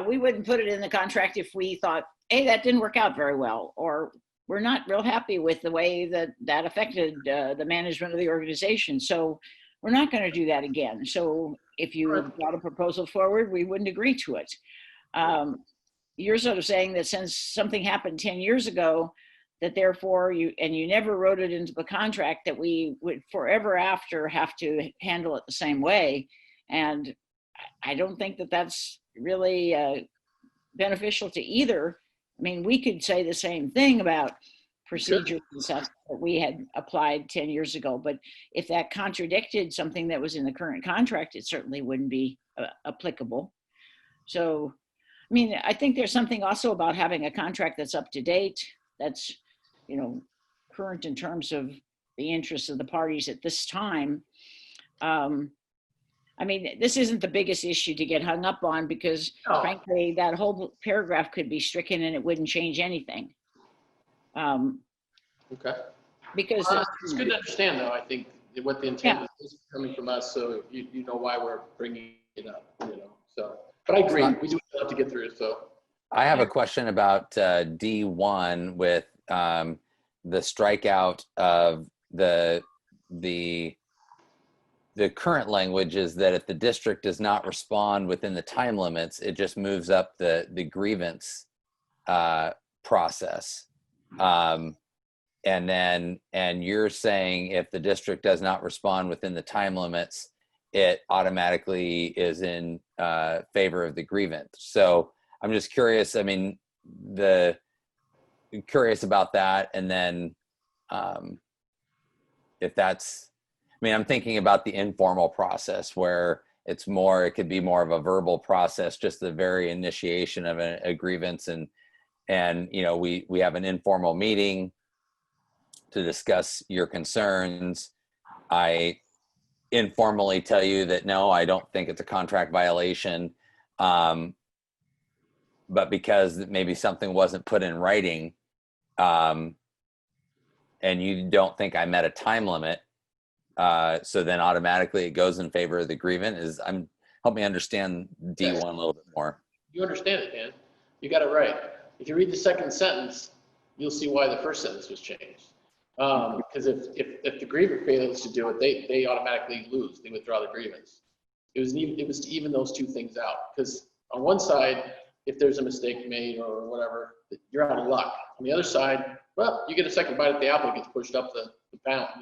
we wouldn't put it in the contract if we thought, hey, that didn't work out very well, or we're not real happy with the way that affected the management of the organization. So we're not going to do that again. So if you brought a proposal forward, we wouldn't agree to it. You're sort of saying that since something happened 10 years ago, that therefore you never wrote it into the contract, that we would forever after have to handle it the same way. And I don't think that that's really beneficial to either. I mean, we could say the same thing about procedures and stuff that we had applied 10 years ago, but if that contradicted something that was in the current contract, it certainly wouldn't be applicable. So, I mean, I think there's something also about having a contract that's up to date, that's, you know, current in terms of the interests of the parties at this time. I mean, this isn't the biggest issue to get hung up on because, frankly, that whole paragraph could be stricken and it wouldn't change anything. Okay. Because it's good to understand, though, I think, what the intent is coming from us, so you know why we're bringing it up, you know. So, but I agree, we do have to get through it, so. I have a question about D1 with the strikeout of the current language is that if the district does not respond within the time limits, it just moves up the grievance process. And you're saying if the district does not respond within the time limits, it automatically is in favor of the grievance. So I'm just curious, I mean, curious about that. And then if that's, I mean, I'm thinking about the informal process where it could be more of a verbal process, just the very initiation of a grievance. And, you know, we have an informal meeting to discuss your concerns. I informally tell you that, no, I don't think it's a contract violation. But because maybe something wasn't put in writing, and you don't think I met a time limit, so then automatically it goes in favor of the grievance. Help me understand D1 a little bit more. You understand it, Dan. You got it right. If you read the second sentence, you'll see why the first sentence was changed. Because if the grievant fails to do it, they automatically lose. They withdraw the grievance. It was to even those two things out. Because on one side, if there's a mistake made or whatever, you're out of luck. On the other side, well, you get a second bite at the apple. It gets pushed up the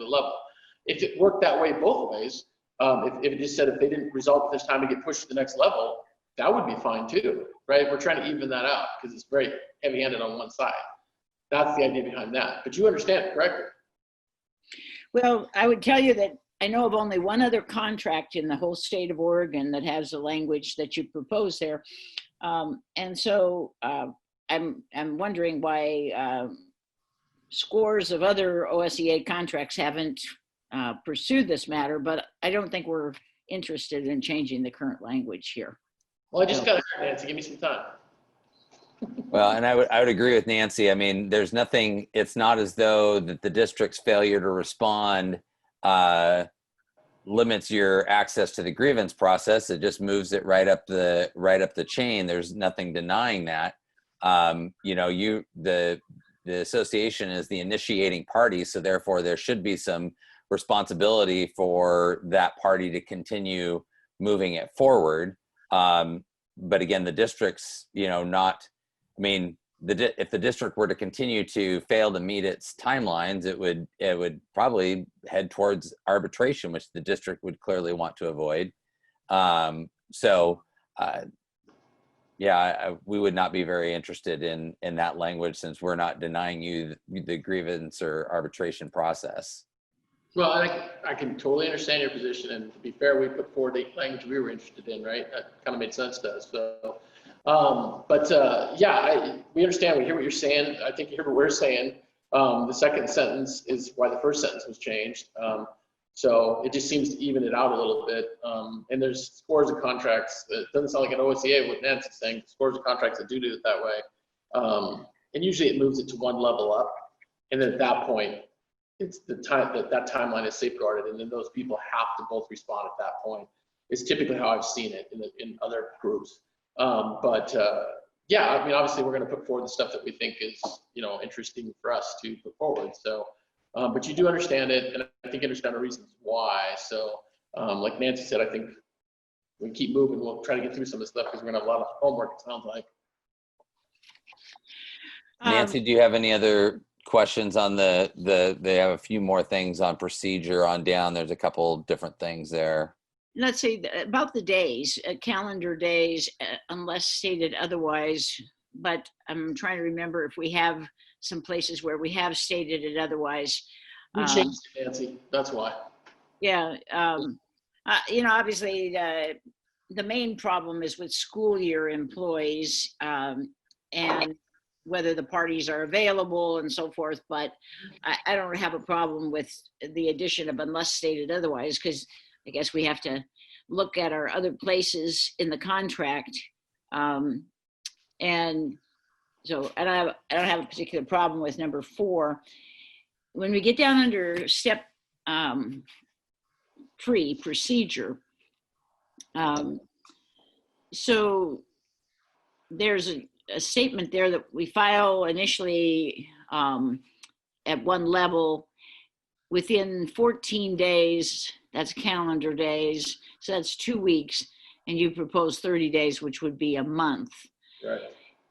level. If it worked that way both ways, if it just said if they didn't resolve this time to get pushed to the next level, that would be fine too, right? We're trying to even that out because it's very heavy-handed on one side. That's the idea behind that. But you understand it, correct? Well, I would tell you that I know of only one other contract in the whole state of Oregon that has the language that you propose there. And so I'm wondering why scores of other OSEA contracts haven't pursued this matter, but I don't think we're interested in changing the current language here. Well, I just got to Nancy, give me some time. Well, and I would agree with Nancy. I mean, there's nothing, it's not as though that the district's failure to respond limits your access to the grievance process. It just moves it right up the chain. There's nothing denying that. You know, the association is the initiating party, so therefore there should be some responsibility for that party to continue moving it forward. But again, the district's, you know, not, I mean, if the district were to continue to fail to meet its timelines, it would probably head towards arbitration, which the district would clearly want to avoid. Yeah, we would not be very interested in that language since we're not denying you the grievance or arbitration process. Well, I can totally understand your position, and to be fair, we put forward the language we were interested in, right? That kind of made sense to us. So, yeah, we understand. We hear what you're saying. I think you hear what we're saying. The second sentence is why the first sentence was changed. So it just seems to even it out a little bit. And there's scores of contracts. It doesn't sound like an OSCA what Nancy's saying, scores of contracts that do it that way. And usually it moves it to one level up. And then at that point, it's the time that timeline is safeguarded. And then those people have to both respond at that point. It's typically how I've seen it in other groups. Yeah, I mean, obviously we're going to put forward the stuff that we think is, interesting for us to put forward. So, but you do understand it, and I think you understand the reasons why. So, like Nancy said, I think we keep moving. We'll try to get through some of this stuff because we're going to have a lot of homework, it sounds like. Nancy, do you have any other questions on they have a few more things on procedure on down. There's a couple different things there. Let's say about the days, calendar days, unless stated otherwise. But I'm trying to remember if we have some places where we have stated it otherwise. We changed it, Nancy. That's why. Yeah. Obviously, the main problem is with school year employees and whether the parties are available and so forth. But I don't have a problem with the addition of unless stated otherwise, because I guess we have to look at our other places in the contract. And so I don't have a particular problem with number 4. When we get down under step 3, procedure, so there's a statement there that we file initially at one level within 14 days. That's calendar days, so that's 2 weeks, and you propose 30 days, which would be a month. Right.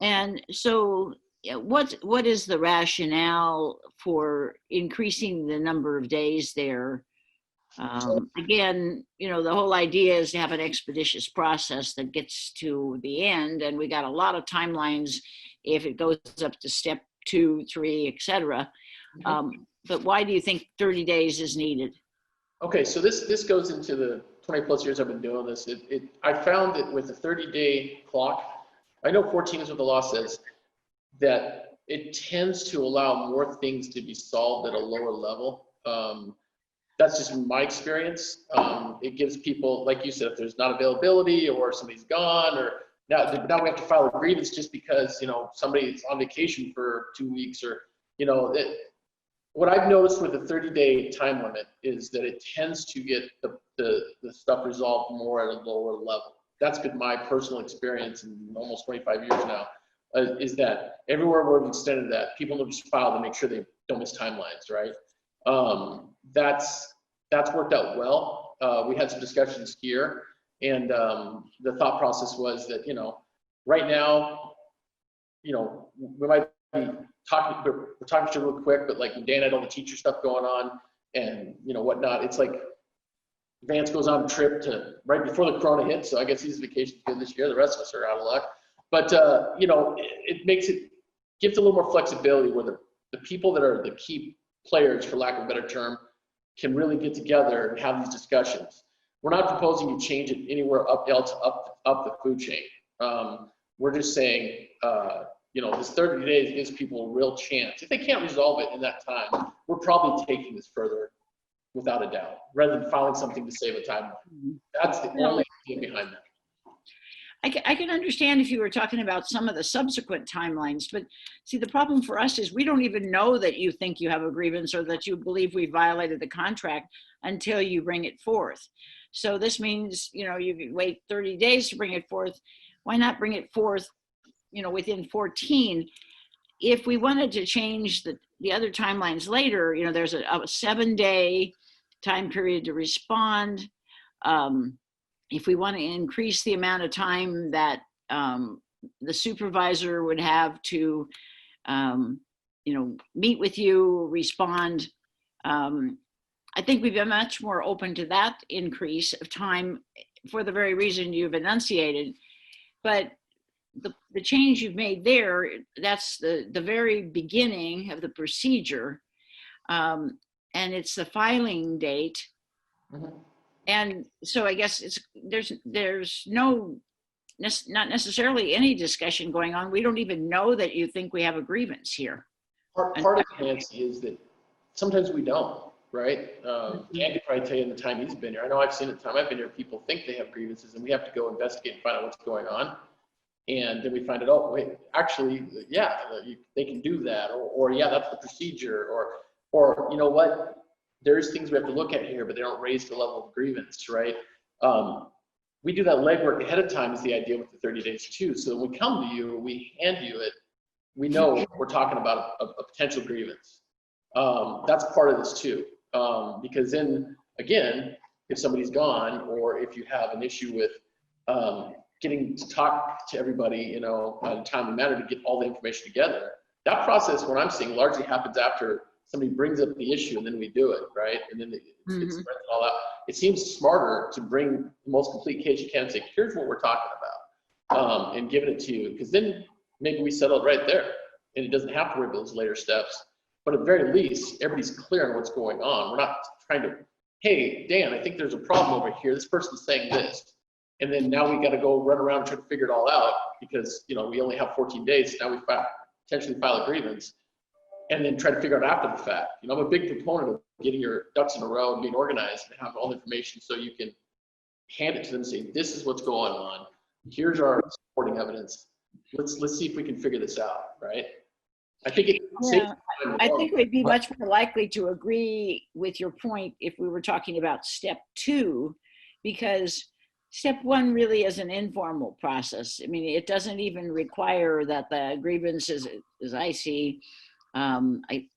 And so what is the rationale for increasing the number of days there? Again, the whole idea is to have an expeditious process that gets to the end, and we got a lot of timelines if it goes up to step 2, 3, etc. But why do you think 30 days is needed? Okay, so this goes into the 20 plus years I've been doing this. I found that with a 30-day clock, I know 14 is what the law says, that it tends to allow more things to be solved at a lower level. That's just my experience. It gives people, like you said, if there's not availability or somebody's gone, or now we have to file a grievance just because somebody's on vacation for 2 weeks, or what I've noticed with the 30-day time limit is that it tends to get the stuff resolved more at a lower level. That's been my personal experience in almost 25 years now, is that everywhere where we've extended that, people will just file to make sure they don't miss timelines, right? That's worked out well. We had some discussions here, and the thought process was that, right now, we might be we're talking to you real quick, but like when Dan had all the teacher stuff going on and whatnot, it's like Vance goes on a trip to right before the corona hit, so I guess he's vacation good this year. The rest of us are out of luck, but it gives a little more flexibility where the people that are the key players, for lack of a better term, can really get together and have these discussions. We're not proposing you change it anywhere up the food chain. We're just saying this 30 days gives people a real chance. If they can't resolve it in that time, we're probably taking this further without a doubt, rather than filing something to save a timeline. That's the only thing behind that. I can understand if you were talking about some of the subsequent timelines, but see, the problem for us is we don't even know that you think you have a grievance or that you believe we violated the contract until you bring it forth. So this means, you wait 30 days to bring it forth. Why not bring it forth, within 14? If we wanted to change the other timelines later, there's a 7-day time period to respond. If we want to increase the amount of time that the supervisor would have to, meet with you, respond, I think we've been much more open to that increase of time for the very reason you've enunciated. But the change you've made there, that's the very beginning of the procedure, and it's the filing date. Mm-hmm. And so I guess there's not necessarily any discussion going on. We don't even know that you think we have a grievance here. Part of it, Nancy, is that sometimes we don't, right? Dan could probably tell you in the time he's been here. I know I've seen it the time I've been here, people think they have grievances and we have to go investigate and find out what's going on. And then we find out, oh, wait, actually, yeah, they can do that. Or yeah, that's the procedure. Or you know what? There's things we have to look at here, but they don't raise the level of grievance, right? We do that legwork ahead of time is the idea with the 30 days too. So when we come to you, we hand you it, we know we're talking about a potential grievance. That's part of this too. Because then, again, if somebody's gone or if you have an issue with getting to talk to everybody, you know, in a timely manner to get all the information together, that process, what I'm seeing, largely happens after somebody brings up the issue and then we do it, right? And then it's all out. It seems smarter to bring the most complete case you can and say, here's what we're talking about, and giving it to you, because then maybe we settle it right there and it doesn't have to worry about those later steps. But at the very least, everybody's clear on what's going on. We're not trying to, hey, Dan, I think there's a problem over here. This person's saying this. And then now we got to go run around and try to figure it all out because, you know, we only have 14 days. Now we potentially file a grievance and then try to figure out after the fact. You know, I'm a big proponent of getting your ducks in a row and being organized and have all the information so you can hand it to them and say, this is what's going on. Here's our supporting evidence. Let's see if we can figure this out, right? I think I think we'd be much more likely to agree with your point if we were talking about step 2, because step 1 really is an informal process. I mean, it doesn't even require that the grievance is, as I see, I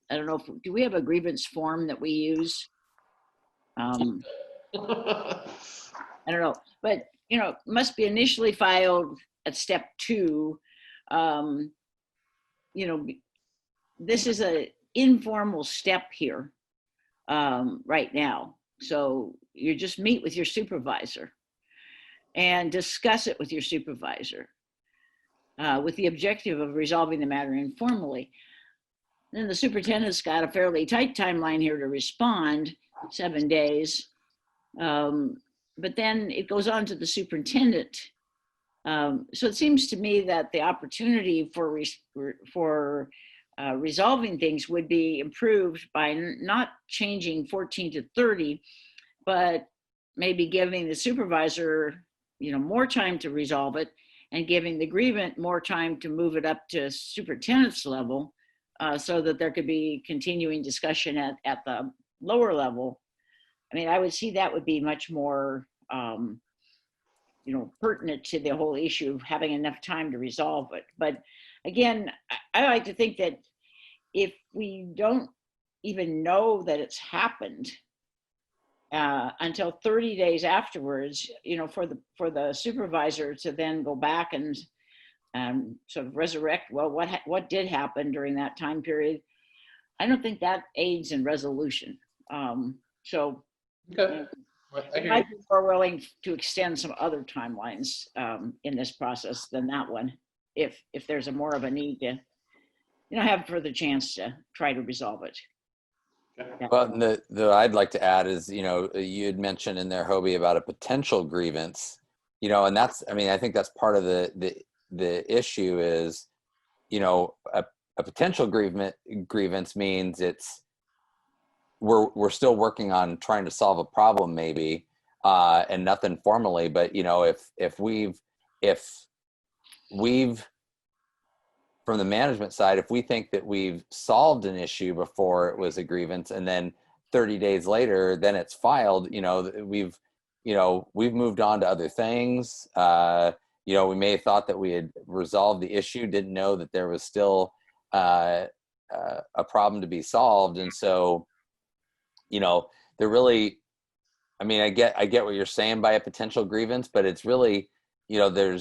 don't know, do we have a grievance form that we use? I don't know, but, you know, must be initially filed at step 2. You know, this is an informal step here right now. So you just meet with your supervisor and discuss it with your supervisor with the objective of resolving the matter informally. Then the superintendent's got a fairly tight timeline here to respond, 7 days. But then it goes on to the superintendent. So it seems to me that the opportunity for resolving things would be improved by not changing 14 to 30, but maybe giving the supervisor, you know, more time to resolve it and giving the grievant more time to move it up to superintendent's level so that there could be continuing discussion at the lower level. I mean, I would see that would be much more, you know, pertinent to the whole issue of having enough time to resolve it. But again, I like to think that if we don't even know that it's happened until 30 days afterwards, you know, for the supervisor to then go back and sort of resurrect, well, what did happen during that time period? I don't think that aids in resolution. So Okay. I might be more willing to extend some other timelines in this process than that one, if there's more of a need to, you know, have further chance to try to resolve it. Well, the I'd like to add is, you know, you had mentioned in there, Hobie, about a potential grievance, you know, and that's, I mean, I think that's part of the issue is, you know, a potential grievance means we're still working on trying to solve a problem maybe, and nothing formally, but, you know, if we've from the management side, if we think that we've solved an issue before it was a grievance and then 30 days later, then it's filed, you know, we've moved on to other things. You know, we may have thought that we had resolved the issue, didn't know that there was still a problem to be solved. And so, you know, they're really, I mean, I get what you're saying by a potential grievance, but it's really, you know,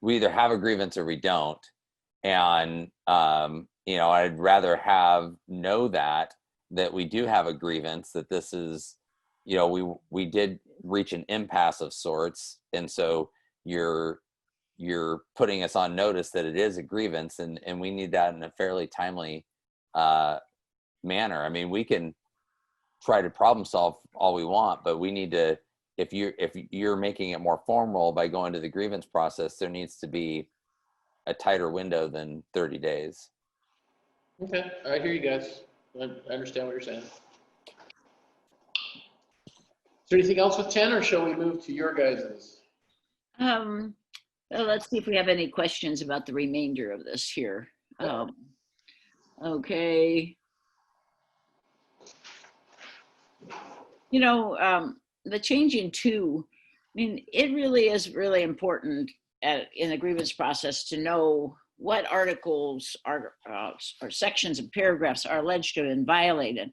we either have a grievance or we don't. And, you know, I'd rather know that we do have a grievance, that this is, you know, we did reach an impasse of sorts. And so you're putting us on notice that it is a grievance, and we need that in a fairly timely manner. I mean, we can try to problem solve all we want, but we need to, if you're making it more formal by going to the grievance process, there needs to be a tighter window than 30 days. Okay, I hear you guys. I understand what you're saying. Is there anything else with 10, or shall we move to your guys's? Well, let's see if we have any questions about the remainder of this here. Okay. You know, the change in two, I mean, it really is really important in the grievance process to know what articles are or sections and paragraphs are alleged to have been violated.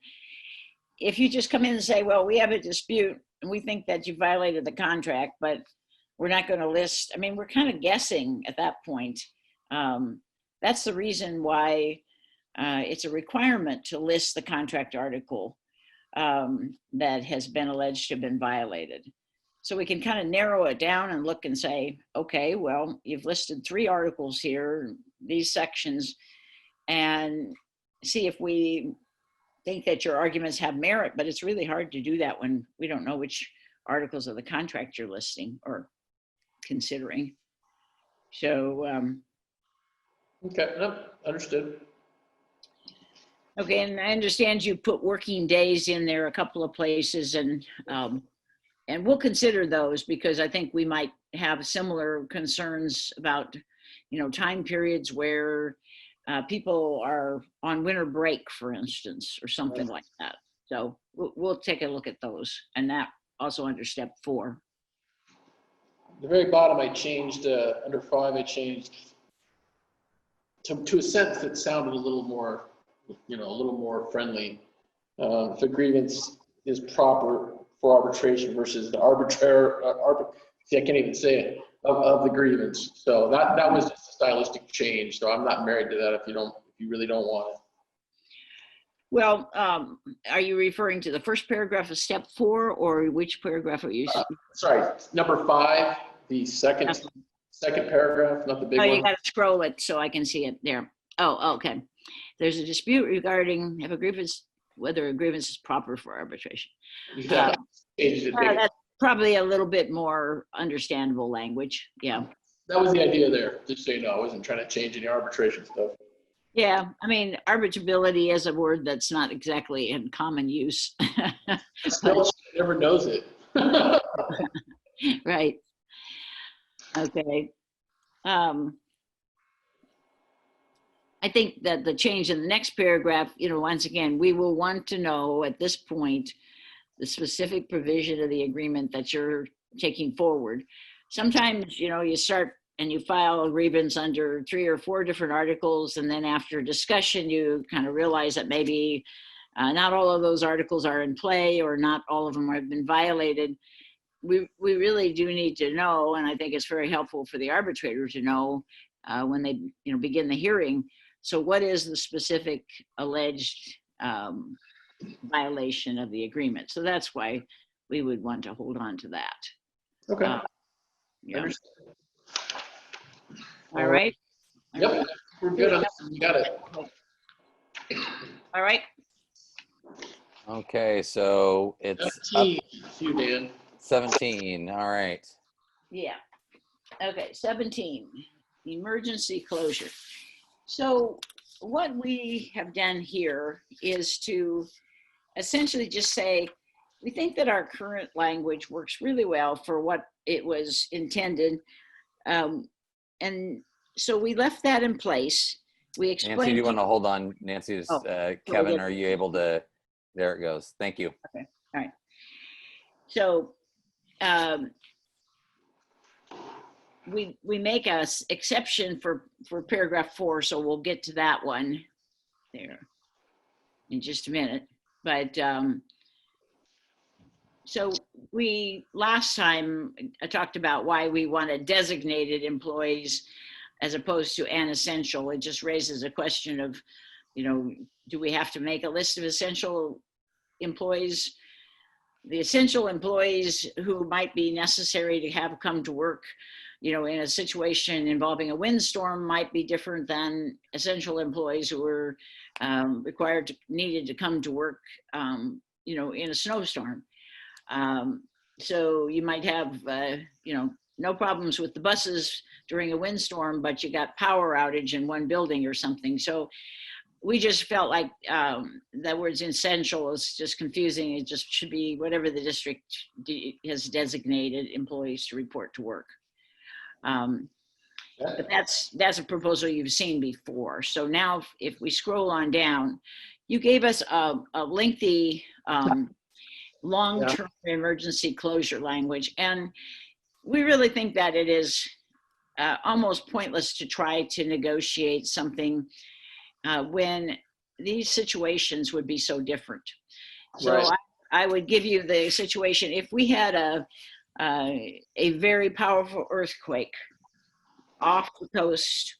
If you just come in and say, well, we have a dispute and we think that you violated the contract, but we're not going to list, I mean, we're kind of guessing at that point. That's the reason why it's a requirement to list the contract article that has been alleged to have been violated. So we can kind of narrow it down and look and say, okay, well, you've listed 3 articles here, these sections, and see if we think that your arguments have merit, but it's really hard to do that when we don't know which articles of the contract you're listing or considering. So, Okay, no, understood. okay, and I understand you put working days in there a couple of places, and we'll consider those because I think we might have similar concerns about, you know, time periods where people are on winter break, for instance, or something like that. So we'll take a look at those, and that also under step 4. The very bottom, I changed, under 5, I changed to a sentence that sounded a little more, you know, a little more friendly. If a grievance is proper for arbitration versus the arbitrary, see, I can't even say it, of the grievance. So that was just a stylistic change. So I'm not married to that if you really don't want it. Well, are you referring to the first paragraph of step 4, or which paragraph are you? Sorry, number 5, the second paragraph, not the big one. You got to scroll it so I can see it there. Oh, okay. There's a dispute regarding if a grievance, whether a grievance is proper for arbitration. Yeah, That's probably a little bit more understandable language. Yeah. That was the idea there. Just so you know, I wasn't trying to change any arbitration stuff. Yeah, I mean, arbitrability is a word that's not exactly in common use. Still, never knows it. Right. Okay. I think that the change in the next paragraph, you know, once again, we will want to know at this point the specific provision of the agreement that you're taking forward. Sometimes, you know, you start and you file a grievance under 3 or 4 different articles, and then after discussion, you kind of realize that maybe not all of those articles are in play, or not all of them have been violated. We really do need to know, and I think it's very helpful for the arbitrator to know when they, you know, begin the hearing. So what is the specific alleged violation of the agreement? So that's why we would want to hold on to that. Okay. Yeah. All right. Yep, we're good on this. You got it. All right. Okay, so it's 17. You, Dan. 17. All right. Yeah. Okay, 17, emergency closure. So what we have done here is to essentially just say, we think that our current language works really well for what it was intended. And so we left that in place. We explained. Nancy, do you want to hold on? Nancy, Kevin, are you able to? There it goes. Thank you. Okay. All right. So we make a exception for paragraph 4, so we'll get to that one there in just a minute. But so we last time I talked about why we wanted designated employees as opposed to an essential. It just raises a question of, you know, do we have to make a list of essential employees? The essential employees who might be necessary to have come to work, you know, in a situation involving a windstorm might be different than essential employees who were needed to come to work, you know, in a snowstorm. So you might have, you know, no problems with the buses during a windstorm, but you got power outage in one building or something. So we just felt like that word's essential is just confusing. It just should be whatever the district has designated employees to report to work. But that's a proposal you've seen before. So now if we scroll on down, you gave us a lengthy long-term emergency closure language. And we really think that it is almost pointless to try to negotiate something when these situations would be so different. So Right. I would give you the situation. If we had a very powerful earthquake off the coast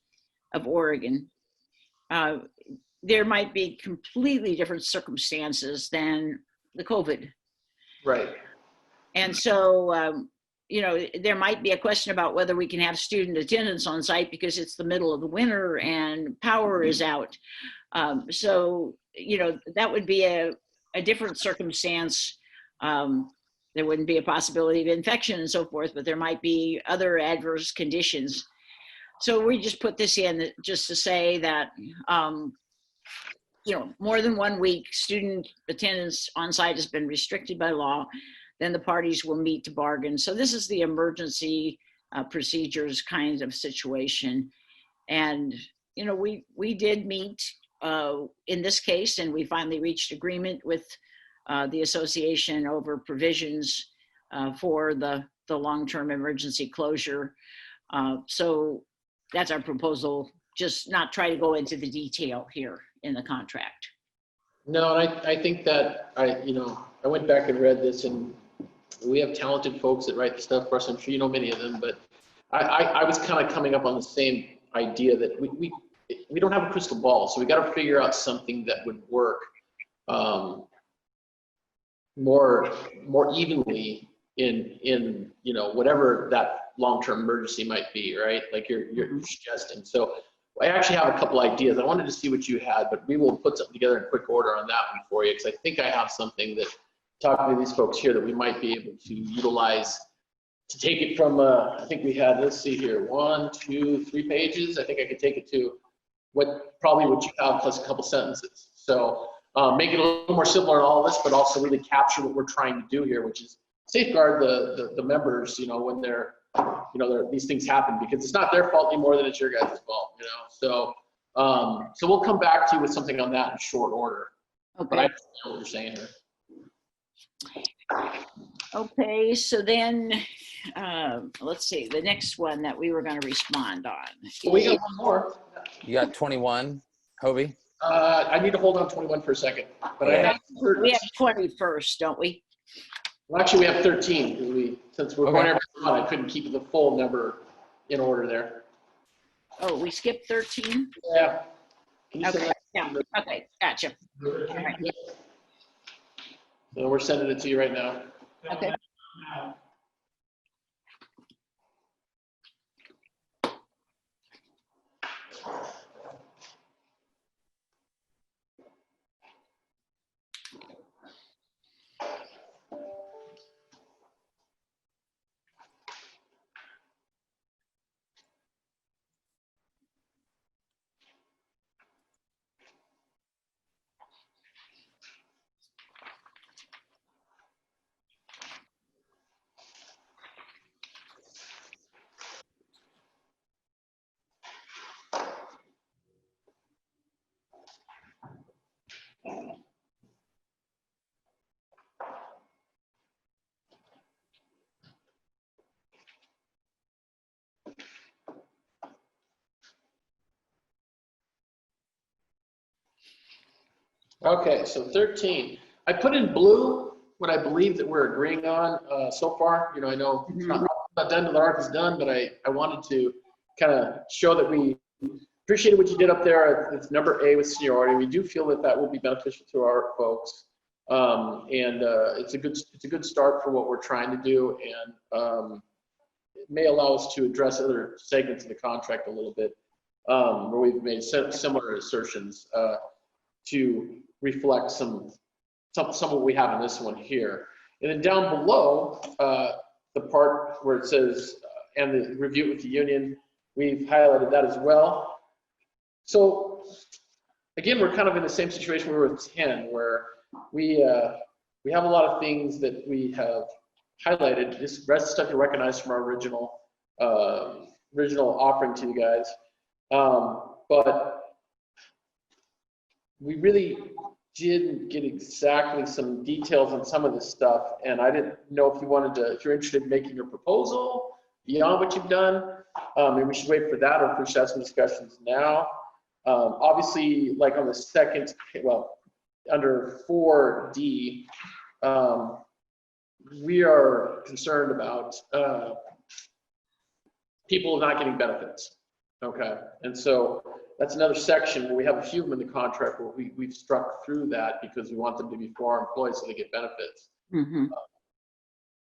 of Oregon, there might be completely different circumstances than the COVID. Right. And so, you know, there might be a question about whether we can have student attendance on site because it's the middle of the winter and power is out. So, you know, that would be a different circumstance. There wouldn't be a possibility of infection and so forth, but there might be other adverse conditions. So we just put this in just to say that, you know, more than 1 week student attendance on site has been restricted by law, then the parties will meet to bargain. So this is the emergency procedures kind of situation. And, you know, we did meet in this case, and we finally reached agreement with the association over provisions for the long-term emergency closure. So that's our proposal, just not try to go into the detail here in the contract. No, and I think that you know, I went back and read this, and we have talented folks that write the stuff for us. I'm sure you know many of them, but I was kind of coming up on the same idea that we don't have a crystal ball, so we got to figure out something that would work more evenly in you know, whatever that long-term emergency might be, right? Like you're suggesting. So I actually have a couple ideas. I wanted to see what you had, but we will put something together in quick order on that one for you, because I think I have something that, talking to these folks here, that we might be able to utilize to take it from, I think we had, let's see here, 1, 2, 3 pages. I think I could take it to probably what you have plus a couple sentences. So make it a little more simple in all of this, but also really capture what we're trying to do here, which is safeguard the members, you know, when they're, you know, these things happen, because it's not their fault any more than it's your guys' fault, you know. So so we'll come back to you with something on that in short order. Okay. But I understand what you're saying here. Okay, so then let's see, the next one that we were going to respond on. Well, we got one more. You got 21, Hobie? I need to hold on 21 for a second, but I have We have 20 first, don't we? well, actually we have 13. Since we're going every month, I couldn't keep the full number in order there. Oh, we skipped 13? Yeah. Can you send Okay, that? yeah, okay, gotcha. All right. Yeah. So we're sending it to you right now. Okay. Okay, so 13. I put in blue what I believe that we're agreeing on so far. You know, I know it's not done till the art is done, but I wanted to kind of show that we appreciated what you did up there. It's number A with seniority. We do feel that that will be beneficial to our folks. It's a good start for what we're trying to do, and it may allow us to address other segments of the contract a little bit, where we've made similar assertions to reflect some of what we have in this one here. And then down below, the part where it says, and the review with the union, we've highlighted that as well. So again, we're kind of in the same situation we were with 10, where we have a lot of things that we have highlighted. This rest of stuff you recognize from our original offering to you guys, but we really didn't get exactly some details on some of this stuff, and I didn't know if you're interested in making your proposal beyond what you've done. Maybe we should wait for that, or if we should have some discussions now. Obviously, like on the second, well, under 4D, we are concerned about people not getting benefits. Okay, and so that's another section where we have a few of them in the contract where we've struck through that because we want them to be for our employees so they get benefits. Mm-hmm.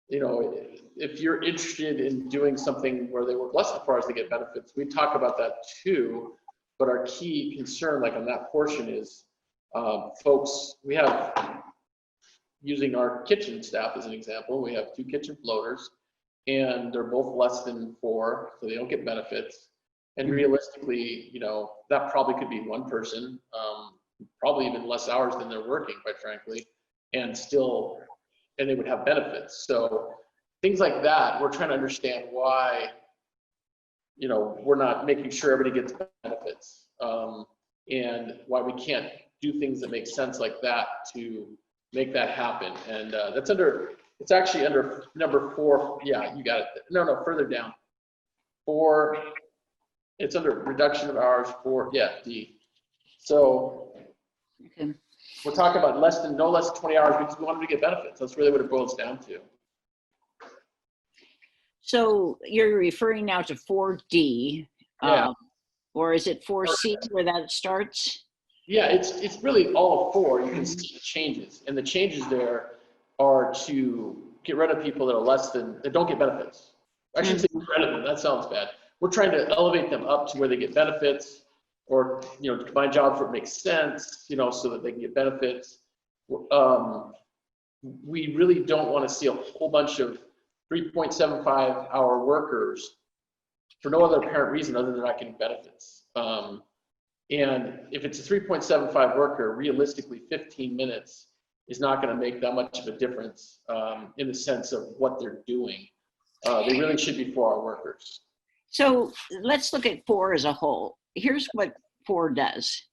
You know, if you're interested in doing something where they work less than 4 hours to get benefits, we talk about that too. But our key concern, like on that portion, is folks, we have, using our kitchen staff as an example, we have 2 kitchen floaters, and they're both less than 4, so they don't get benefits. And realistically, you know, that probably could be one person, probably even less hours than they're working, quite frankly, and they would have benefits. So things like that, we're trying to understand why, you know, we're not making sure everybody gets benefits, and why we can't do things that make sense like that to make that happen. And it's actually under number 4. Yeah, you got it. No, further down. 4. It's under reduction of hours 4, yeah, D. So Okay. we're talking about no less than 20 hours because we want them to get benefits. That's really what it boils down to. So you're referring now to 4D, Yeah. Or is it 4C where that starts? Yeah, it's really all of 4. You can see the changes, and the changes there are to get rid of people that don't get benefits. I shouldn't say get rid of them. That sounds bad. We're trying to elevate them up to where they get benefits, or, you know, combine jobs where it makes sense, you know, so that they can get benefits. We really don't want to see a whole bunch of 3.75 hour workers for no other apparent reason other than not getting benefits. And if it's a 3.75 worker, realistically 15 minutes is not going to make that much of a difference in the sense of what they're doing. They really should be 4 hour workers. So let's look at 4 as a whole. Here's what 4 does.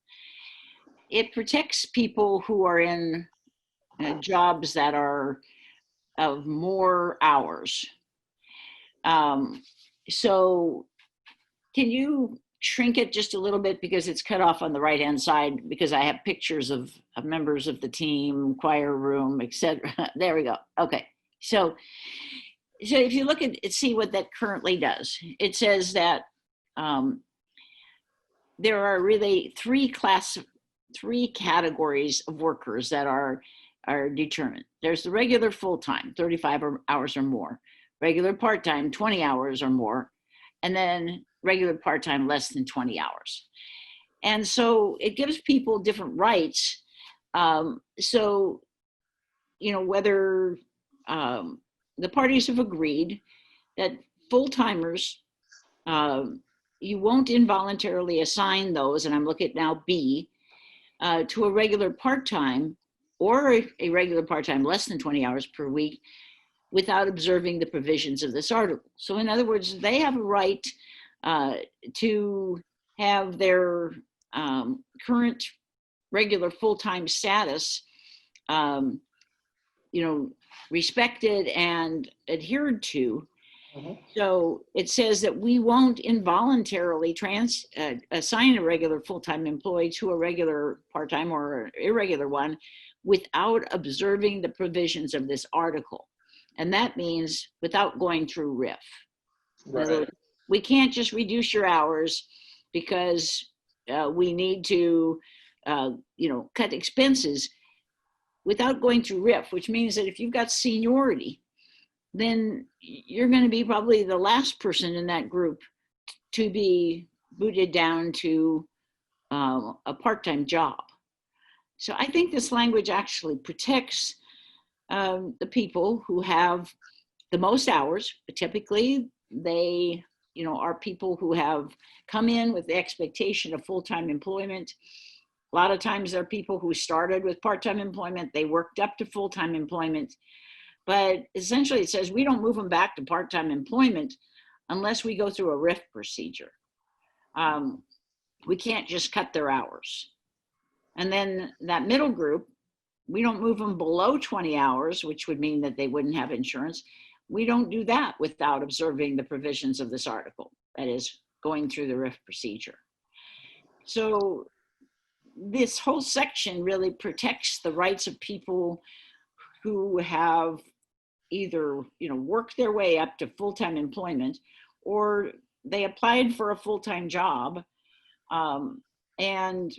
It protects people who are in jobs that are of more hours. So can you shrink it just a little bit, because it's cut off on the right hand side, because I have pictures of members of the team, choir room, etc. There we go. Okay. So if you look at it, see what that currently does. It says that there are really 3 categories of workers that are determined. There's the regular full-time, 35 hours or more, regular part-time, 20 hours or more, and then regular part-time less than 20 hours. And so it gives people different rights. So, you know, whether the parties have agreed that full-timers, you won't involuntarily assign those, and I'm looking at now B, to a regular part-time or a regular part-time less than 20 hours per week without observing the provisions of this article. So in other words, they have a right to have their current regular full-time status, you know, respected and adhered to. So it says that we won't involuntarily assign a regular full-time employee to a regular part-time or irregular one without observing the provisions of this article. And that means without going through RIF. Right. We can't just reduce your hours because we need to, you know, cut expenses without going through RIF, which means that if you've got seniority, then you're going to be probably the last person in that group to be booted down to a part-time job. So I think this language actually protects the people who have the most hours, but typically they, you know, are people who have come in with the expectation of full-time employment, A lot of times there are people who started with part-time employment, they worked up to full-time employment, but essentially it says we don't move them back to part-time employment unless we go through a RIF procedure. We can't just cut their hours. And then that middle group, we don't move them below 20 hours, which would mean that they wouldn't have insurance. We don't do that without observing the provisions of this article, that is, going through the RIF procedure. So this whole section really protects the rights of people who have either, worked their way up to full-time employment, or they applied for a full-time job, and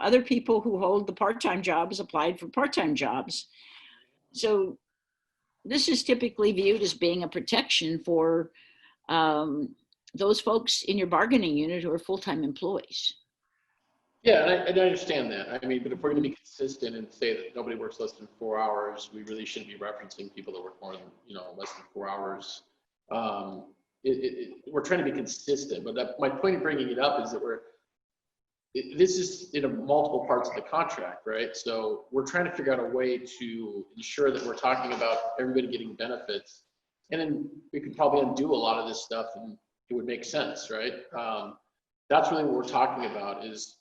other people who hold the part-time jobs applied for part-time jobs. So this is typically viewed as being a protection for those folks in your bargaining unit who are full-time employees. Yeah, and I understand that. I mean, but if we're going to be consistent and say that nobody works less than 4 hours, we really shouldn't be referencing people that work more than, less than 4 hours. We're trying to be consistent, but my point of bringing it up is that this is in multiple parts of the contract, right? So we're trying to figure out a way to ensure that we're talking about everybody getting benefits, and then we could probably undo a lot of this stuff, and it would make sense, right? That's really what we're talking about is,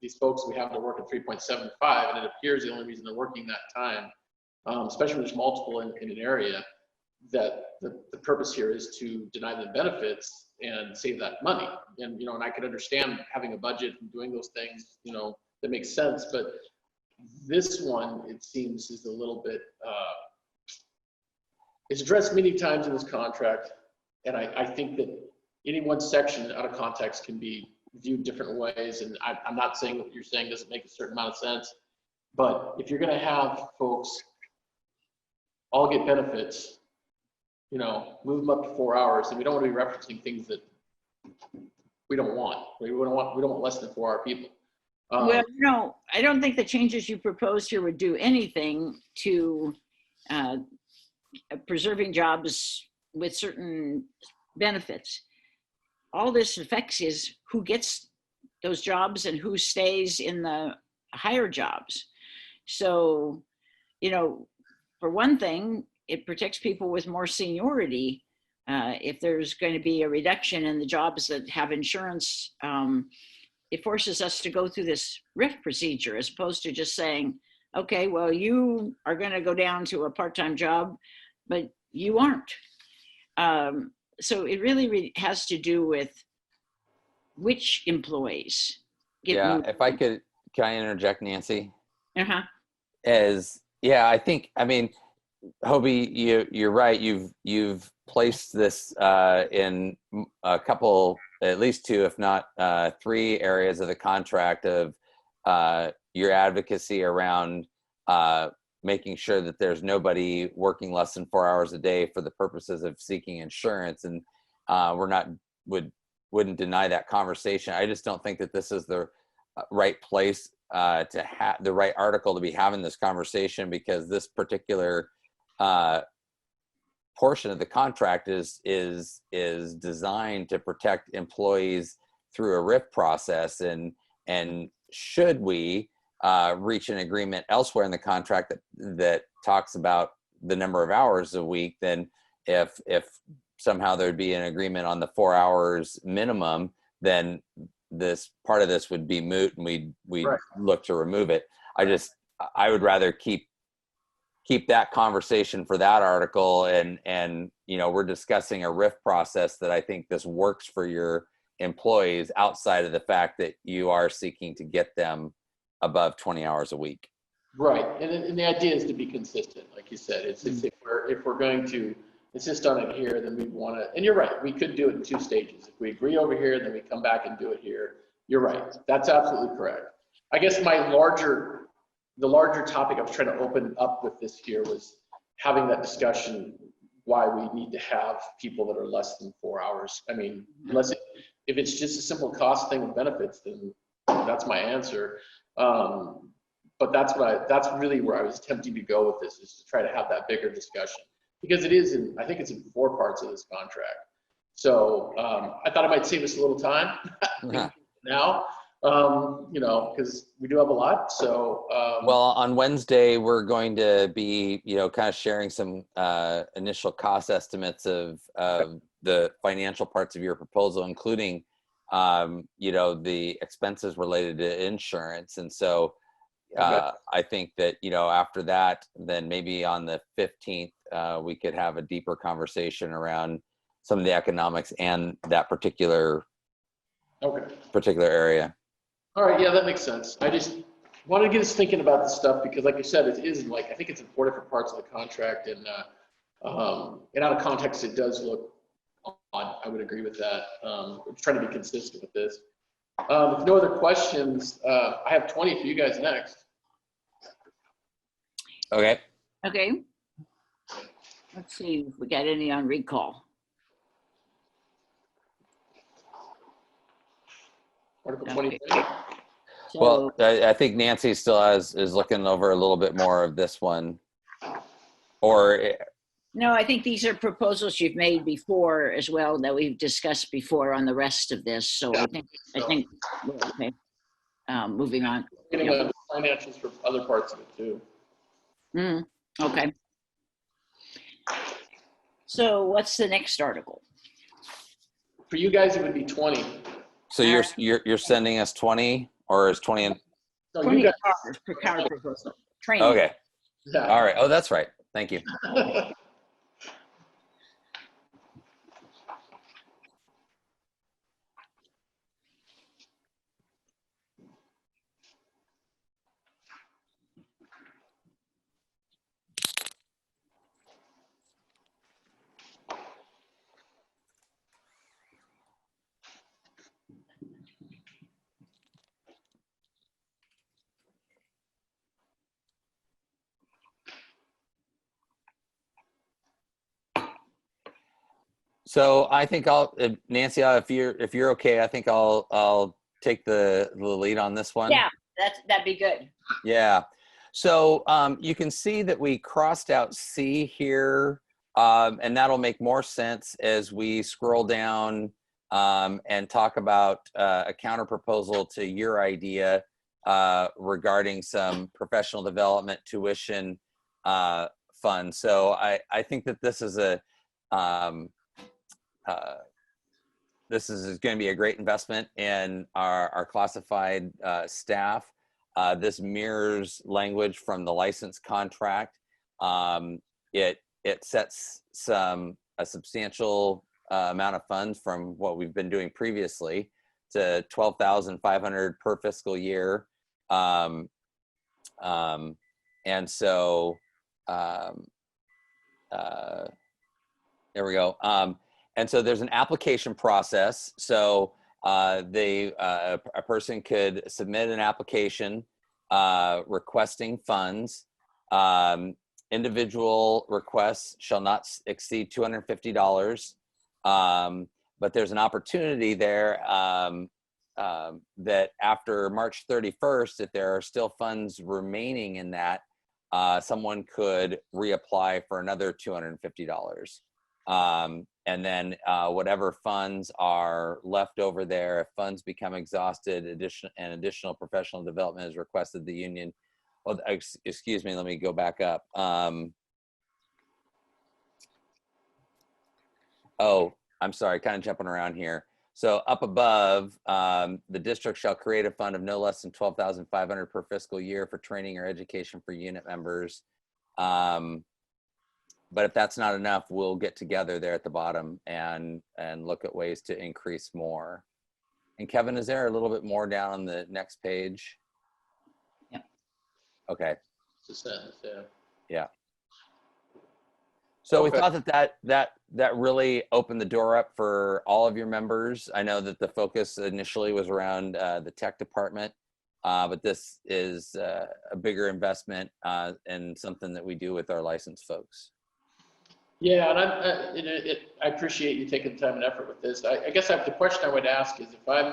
these folks we have to work at 3.75, and it appears the only reason they're working that time, especially when there's multiple in an area, that the purpose here is to deny them benefits and save that money. And, and I could understand having a budget and doing those things, that makes sense. But this one, it seems, is a little bit, it's addressed many times in this contract. And I think that any one section out of context can be viewed different ways. And I'm not saying what you're saying doesn't make a certain amount of sense, but if you're going to have folks all get benefits, move them up to 4 hours, and we don't want to be referencing things that we don't want. We don't want less than 4 hour people. Well, no, I don't think the changes you proposed here would do anything to preserving jobs with certain benefits. All this affects is who gets those jobs and who stays in the higher jobs. So, for one thing, it protects people with more seniority. If there's going to be a reduction in the jobs that have insurance, it forces us to go through this RIF procedure as opposed to just saying, okay, well, you are going to go down to a part-time job, but you aren't. So it really has to do with which employees get moved. If I could, can I interject, Nancy? Uh-huh. I think, Hobie, you're right. You've placed this in a couple, at least two, if not 3 areas of the contract of your advocacy around making sure that there's nobody working less than 4 hours a day for the purposes of seeking insurance, and wouldn't deny that conversation. I just don't think that this is the right place to have the right article to be having this conversation, because this particular portion of the contract is designed to protect employees through a RIF process, and should we reach an agreement elsewhere in the contract that talks about the number of hours a week, then if somehow there'd be an agreement on the 4 hours minimum, then this part of this would be moot, and we'd Right. look to remove it. I would rather keep that conversation for that article, and we're discussing a RIF process that I think this works for your employees outside of the fact that you are seeking to get them above 20 hours a week. Right, and the idea is to be consistent, like you said. It's if we're going to insist on it here, then we want to. And you're right, we could do it in 2 stages. If we agree over here, then we come back and do it here. You're right. That's absolutely correct. I guess the larger topic I was trying to open up with this here was having that discussion why we need to have people that are less than 4 hours. I mean, if it's just a simple cost thing with benefits, then that's my answer. But that's really where I was attempting to go with this, is to try to have that bigger discussion, because I think it's in 4 parts of this contract. So I thought it might save us a little time now, You know, because we do have a lot. So well, on Wednesday, we're going to be, you know, kind of sharing some initial cost estimates of the financial parts of your proposal, including, you know, the expenses related to insurance. And so I think that, you know, after that, then maybe on the 15th, we could have a deeper conversation around some of the economics and that particular area. All right, yeah, that makes sense. I just wanted to get us thinking about this stuff because, like you said, it is like I think it's in 4 different parts of the contract, and out of context, it does look odd. I would agree with that. We're trying to be consistent with this. If no other questions, I have 20 for you guys next. Okay. Okay. Let's see if we got any on recall. Article 20. Okay. So, Well, I think Nancy still is looking over a little bit more of this one. Or no, I think these are proposals you've made before as well that we've discussed before on the rest of this. So I think we're okay. Moving on. Getting the financials for other parts of it too. Okay. So what's the next article? For you guys, it would be 20. so you're sending us 20, or is 20 in? No, 20 you guys. per counter proposal. Training. Okay. Yeah. All right. Oh, that's right. Thank you. So I think Nancy, if you're okay, I think I'll take the lead on this one. Yeah, that'd be good. Yeah. So you can see that we crossed out C here, and that'll make more sense as we scroll down and talk about a counter proposal to your idea regarding some professional development tuition fund. So I think that this is going to be a great investment in our classified staff. This mirrors language from the license contract. It sets a substantial amount of funds from what we've been doing previously to $12,500 per fiscal year. And so there we go. And so there's an application process. So a person could submit an application requesting funds. Individual requests shall not exceed $250. But there's an opportunity there that after March 31st, if there are still funds remaining in that, someone could reapply for another $250. And then whatever funds are left over there, if funds become exhausted, additional professional development is requested, the union, well, excuse me, let me go back up. Oh, I'm sorry, kind of jumping around here. So up above, the district shall create a fund of no less than $12,500 per fiscal year for training or education for unit members. But if that's not enough, we'll get together there at the bottom and look at ways to increase more. And Kevin, is there a little bit more down on the next page? Yep. Okay. It's a sentence, yeah. Yeah. So Okay. we thought that really opened the door up for all of your members. I know that the focus initially was around the tech department, but this is a bigger investment and something that we do with our licensed folks. Yeah, and I appreciate you taking the time and effort with this. I guess the question I would ask is if I'm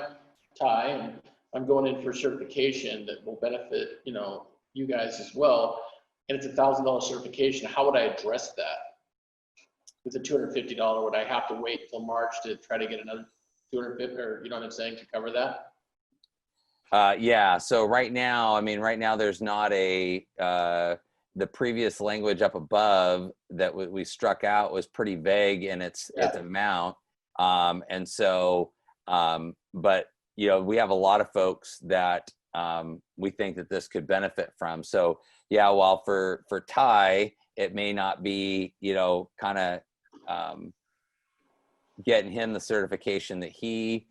Ty and I'm going in for certification that will benefit, you guys as well, and it's $1,000 certification, how would I address that? With a $250, would I have to wait till March to try to get another $250, or you know what I'm saying, to cover that? Yeah. So right now, I mean, right now there's not the previous language up above that we struck out was pretty vague in its amount. And so, but we have a lot of folks that we think that this could benefit from. So yeah, while for Ty, it may not be, kind of getting him the certification that he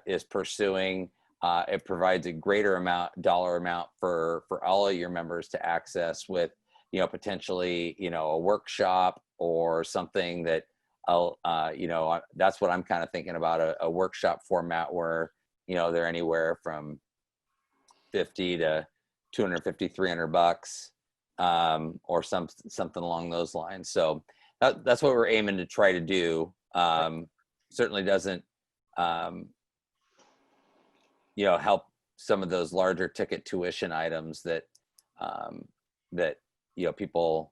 is pursuing. It provides a greater dollar amount for all of your members to access with, potentially, a workshop or something that, that's what I'm kind of thinking about, a workshop format where, they're anywhere from 50 to 250, $300, or something along those lines. So that's what we're aiming to try to do. Certainly doesn't, help some of those larger ticket tuition items that people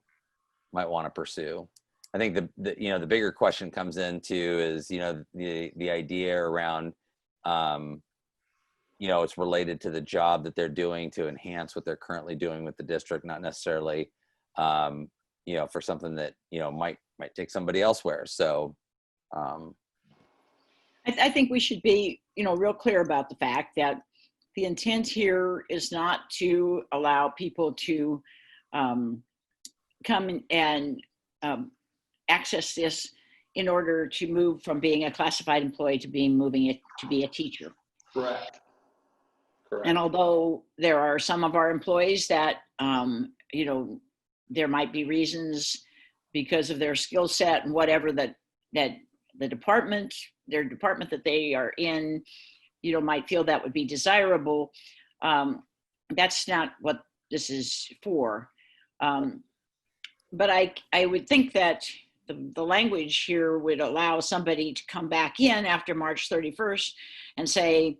might want to pursue. I think the bigger question comes into is the idea around it's related to the job that they're doing to enhance what they're currently doing with the district, not necessarily for something that might take somebody elsewhere. So I think we should be, real clear about the fact that the intent here is not to allow people to come and access this in order to move from being a classified employee to moving it to be a teacher. Correct. And although there are some of our employees that, there might be reasons because of their skill set and whatever that their department that they are in, might feel that would be desirable. That's not what this is for. But I would think that the language here would allow somebody to come back in after March 31st and say,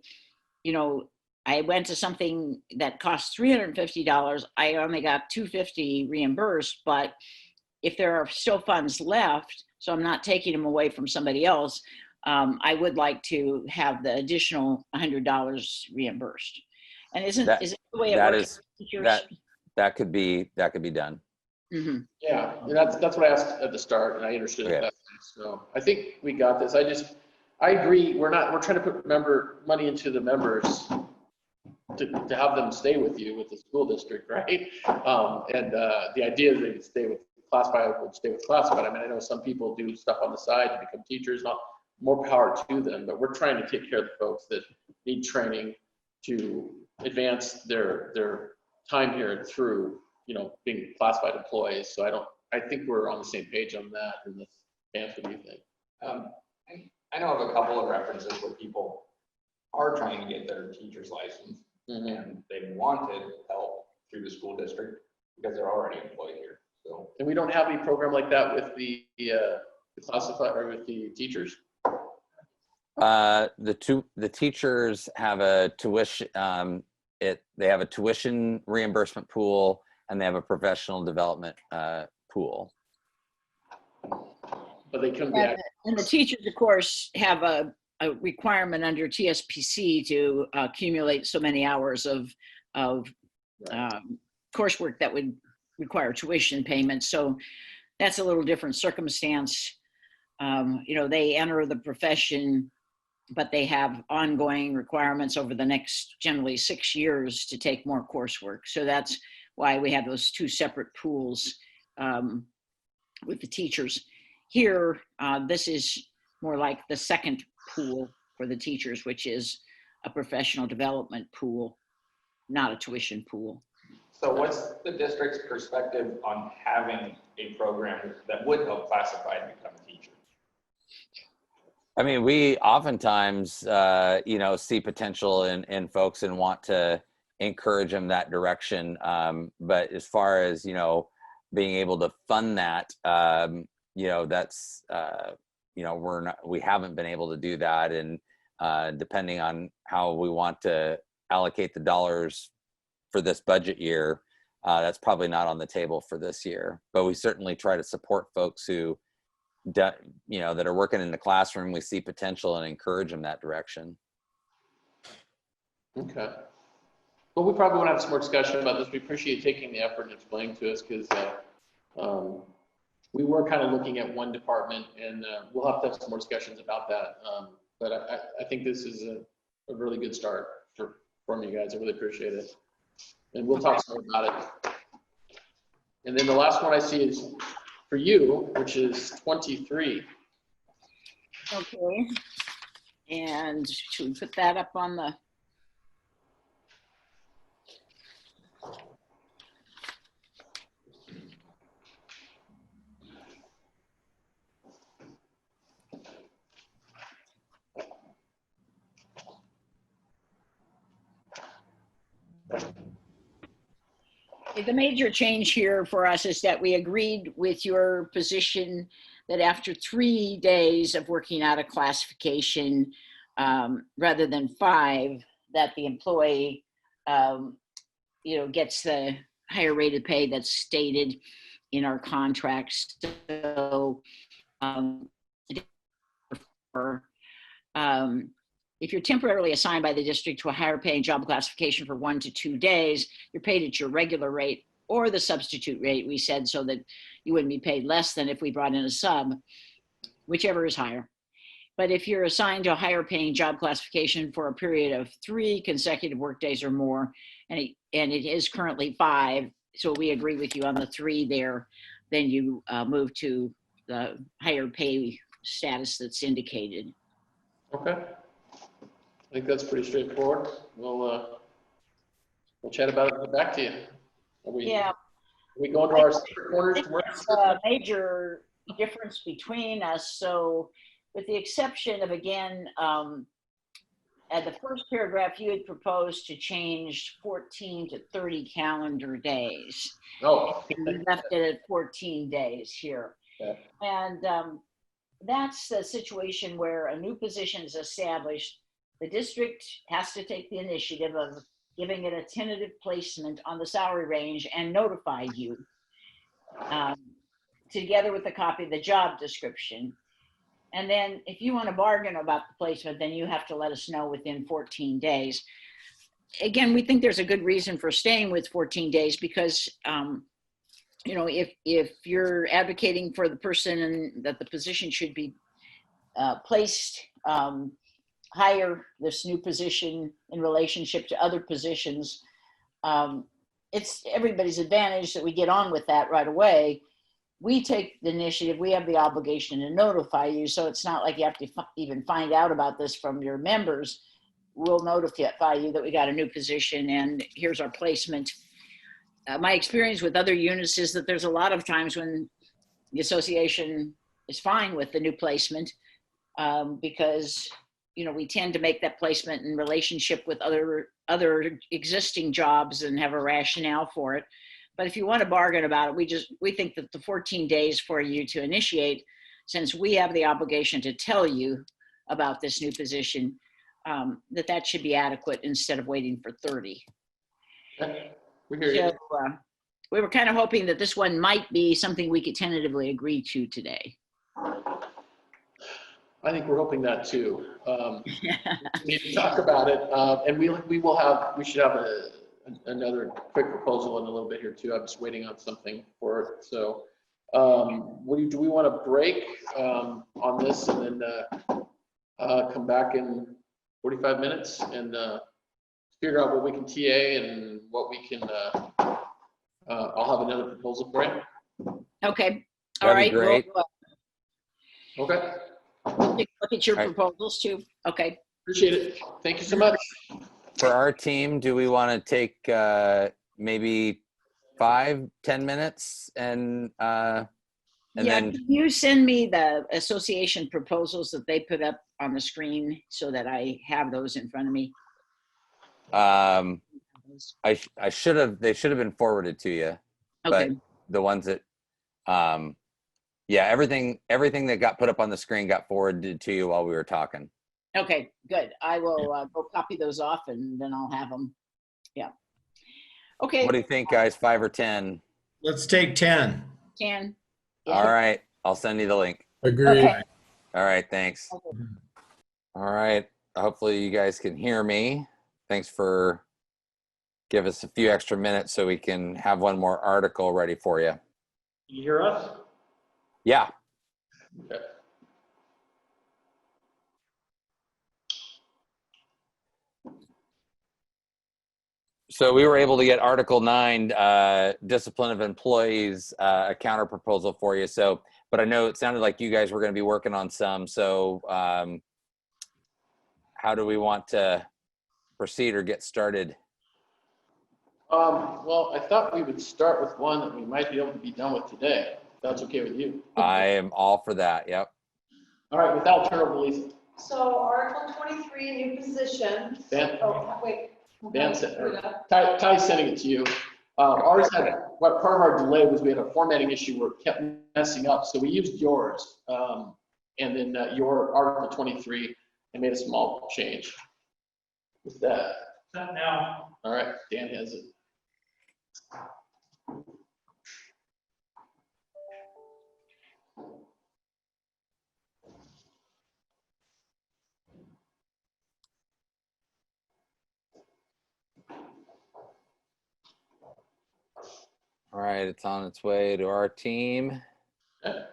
I went to something that cost $350. I only got $250 reimbursed, but if there are still funds left, so I'm not taking them away from somebody else, I would like to have the additional $100 reimbursed. And is it the way it works? That could be done. Mm-hmm. Yeah, and that's what I asked at the start, and I understood it that way. So I think we got this. I agree. We're trying to put money into the members to have them stay with you with the school district, right? And the idea is they could stay with classified, would stay with classified. I mean, I know some people do stuff on the side to become teachers, not more power to them, but we're trying to take care of the folks that need training to advance their time here through, being classified employees. So I think we're on the same page on that. And this, Vance, what do you think? I know of a couple of references where people are trying to get their teacher's license, and they wanted help through the school district because they're already employed here. So, and we don't have any program like that with the classified or with the teachers. The teachers have a tuition. They have a tuition reimbursement pool, and they have a professional development pool. But they couldn't be. And the teachers, of course, have a requirement under TSPC to accumulate so many hours of coursework that would require tuition payments. So that's a little different circumstance. They enter the profession, but they have ongoing requirements over the next generally 6 years to take more coursework. So that's why we have those two separate pools with the teachers. Here, this is more like the second pool for the teachers, which is a professional development pool, not a tuition pool. So what's the district's perspective on having a program that would help classified become a teacher? I mean, we oftentimes, see potential in folks and want to encourage them that direction. But as far as, being able to fund that, that's, we haven't been able to do that. And depending on how we want to allocate the dollars for this budget year, that's probably not on the table for this year. But we certainly try to support folks who, that are working in the classroom. We see potential and encourage them that direction. Okay. Well, we probably want to have some more discussion about this. We appreciate you taking the effort and explaining to us, because we were kind of looking at one department, and we'll have to have some more discussions about that. But I think this is a really good start from you guys. I really appreciate it. And we'll talk some more about it. And then the last one I see is for you, which is 23. Okay. And should we put that up on the? The major change here for us is that we agreed with your position that after 3 days of working out a classification, rather than 5, that the employee, gets the higher rate of pay that's stated in our contracts. So, if you're temporarily assigned by the district to a higher paying job classification for 1 to 2 days, you're paid at your regular rate or the substitute rate, we said, so that you wouldn't be paid less than if we brought in a sub, whichever is higher. But if you're assigned to a higher paying job classification for a period of 3 consecutive workdays or more, and it is currently 5, so we agree with you on the 3 there, then you move to the higher pay status that's indicated. Okay. I think that's pretty straightforward. We'll chat about it and get back to you. Are we going to our separate corners to work? It's a major difference between us. So with the exception of, again, at the first paragraph, you had proposed to change 14 to 30 calendar days. Oh. And we left it at 14 days here. Okay. And that's the situation where a new position is established. The district has to take the initiative of giving it a tentative placement on the salary range and notify you, together with a copy of the job description. And then if you want to bargain about the placement, then you have to let us know within 14 days. Again, we think there's a good reason for staying with 14 days because, if you're advocating for the person and that the position should be placed higher, this new position in relationship to other positions, it's everybody's advantage that we get on with that right away. We take the initiative, we have the obligation to notify you, so it's not like you have to even find out about this from your members. We'll notify you that we got a new position and here's our placement. My experience with other units is that there's a lot of times when the association is fine with the new placement, because we tend to make that placement in relationship with other existing jobs and have a rationale for it. But if you want to bargain about it, we think that the 14 days for you to initiate, since we have the obligation to tell you about this new position, that should be adequate instead of waiting for 30. Okay. We hear you. So we were kind of hoping that this one might be something we could tentatively agree to today. I think we're hoping that too. We need to talk about it, and we should have another quick proposal in a little bit here too. I'm just waiting on something for it. So, do we want to break on this and then come back in 45 minutes and figure out what we can TA and what we can? I'll have another proposal for you. Okay. That'd All right. be great. Okay. Look at your All right. proposals too. Okay. Appreciate it. Thank you so much. For our team, do we want to take maybe 5-10 minutes and then Can you send me the association proposals that they put up on the screen so that I have those in front of me? I should have, they should have been forwarded to you. Okay. But the ones that everything that got put up on the screen got forwarded to you while we were talking. Okay, good. I will go copy those off and then I'll have them. Yeah. Okay. What do you think, guys? 5 or 10? Let's take 10. 10. All right. I'll send you the link. Agreed. Okay. All right. Thanks. Okay. All right. Hopefully you guys can hear me. thanks for give us a few extra minutes so we can have one more article ready for you. You hear us? Yeah. Okay. So we were able to get Article 9, discipline of employees, a counter proposal for you. So, but I know it sounded like you guys were going to be working on some. So how do we want to proceed or get started? Well, I thought we would start with one that we might be able to be done with today. If that's okay with you. I am all for that. Yep. All right, with that, turn over to Lisa. So Article 23, new position. Ben? Oh, wait. Dan sent, Ty's sending it to you. Ours had, what part of our delay was we had a formatting issue where it kept messing up. So we used yours and then your Article 23 and made a small change with that. Now, All right, Dan has it. All right. It's on its way to our team. Okay.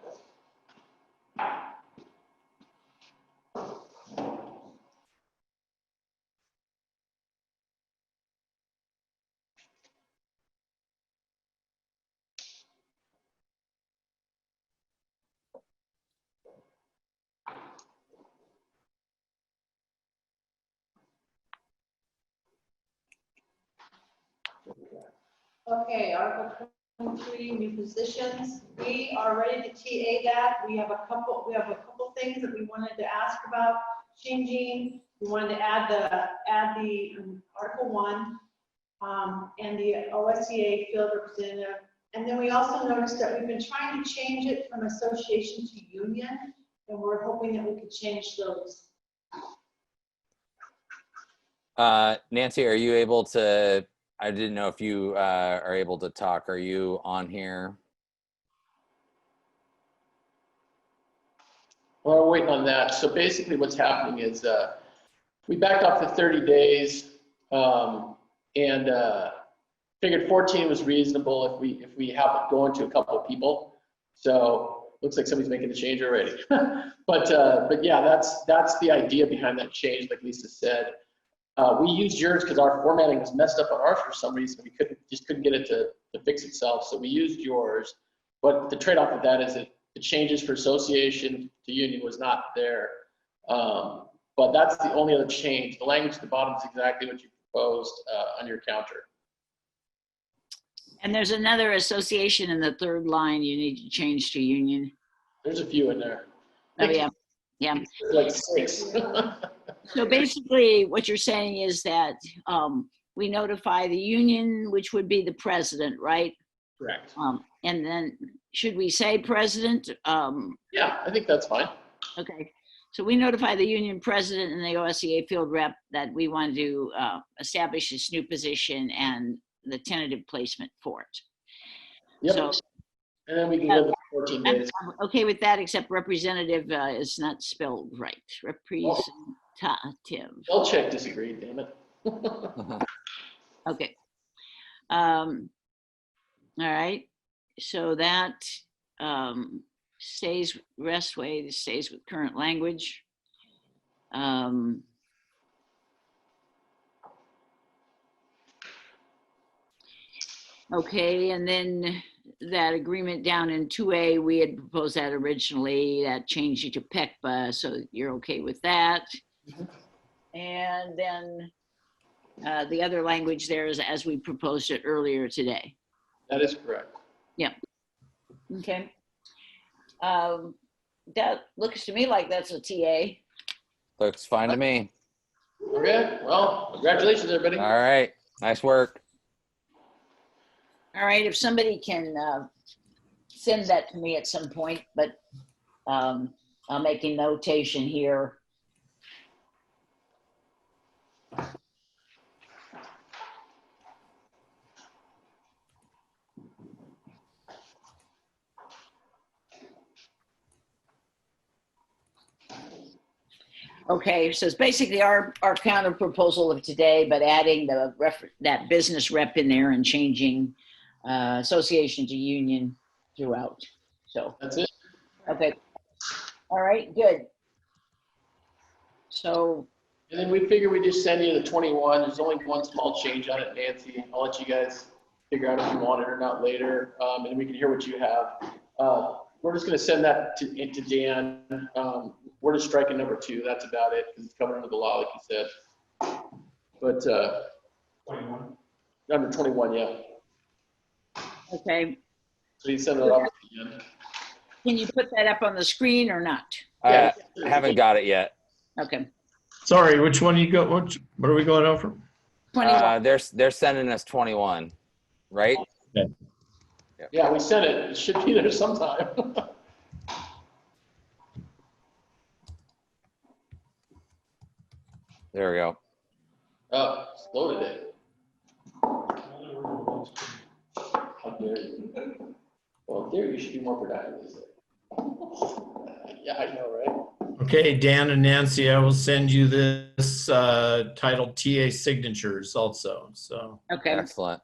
Okay, Article 23, new positions. We are ready to TA that. We have a couple things that we wanted to ask about changing. We wanted to add the Article 1 and the OSCA field representative. And then we also noticed that we've been trying to change it from association to union, and we're hoping that we could change those. Nancy, are you able to, I didn't know if you are able to talk. Are you on here? Well, we're waiting on that. So basically what's happening is we backed off the 30 days and figured 14 was reasonable if we have it going to a couple of people. So looks like somebody's making the change already. but yeah, that's the idea behind that change, like Lisa said. We used yours because our formatting was messed up on ours for some reason. We couldn't get it to fix itself. So we used yours. But the trade-off of that is that the changes for association to union was not there. But that's the only other change. The language at the bottom is exactly what you proposed on your counter. And there's another association in the third line you need to change to union. There's a few in there. Oh, yeah. Yeah. Like 6. So basically what you're saying is that we notify the union, which would be the president, right? Correct. And then should we say president? Yeah, I think that's fine. Okay. So we notify the union president and the OSCA field rep that we want to establish this new position and the tentative placement for it. Yep. So, And then we can live with 14 days. I'm okay with that, except representative is not spelled right. Representative. Spell check disagreed, damn it. Okay. All right. So that stays Restway, stays with current language. Okay, and then that agreement down in 2A, we had proposed that originally, that changed it to PECBA, so you're okay with that. And then the other language there is as we proposed it earlier today. That is correct. Yep. Okay. That looks to me like that's a TA. Looks fine to me. Okay, well, congratulations, everybody. All right. Nice work. All right, if somebody can send that to me at some point, but I'm making notation here. Okay, so it's basically our counter proposal of today, but adding that business rep in there and changing association to union throughout. So, That's it. okay. All right, good. So, And then we figure we just send you the 21. There's only one small change on it, Nancy. I'll let you guys figure out if you want it or not later, and we can hear what you have. We're just going to send that to Dan. We're just striking number 2. That's about it because it's covered under the law, like you said. But 21. number 21, yeah. okay. So you send that off to Dan. Can you put that up on the screen or not? I haven't got it yet. Okay. Sorry, which one you got? What are we going over? 21. They're sending us 21, right? Yeah, we sent it. It should be there sometime. There we go. Oh, it's loaded it. How dare you? Well, there you should be more productive. Yeah, I know, right? Okay, Dan and Nancy, I will send you this titled TA signatures also. So, Okay. Excellent.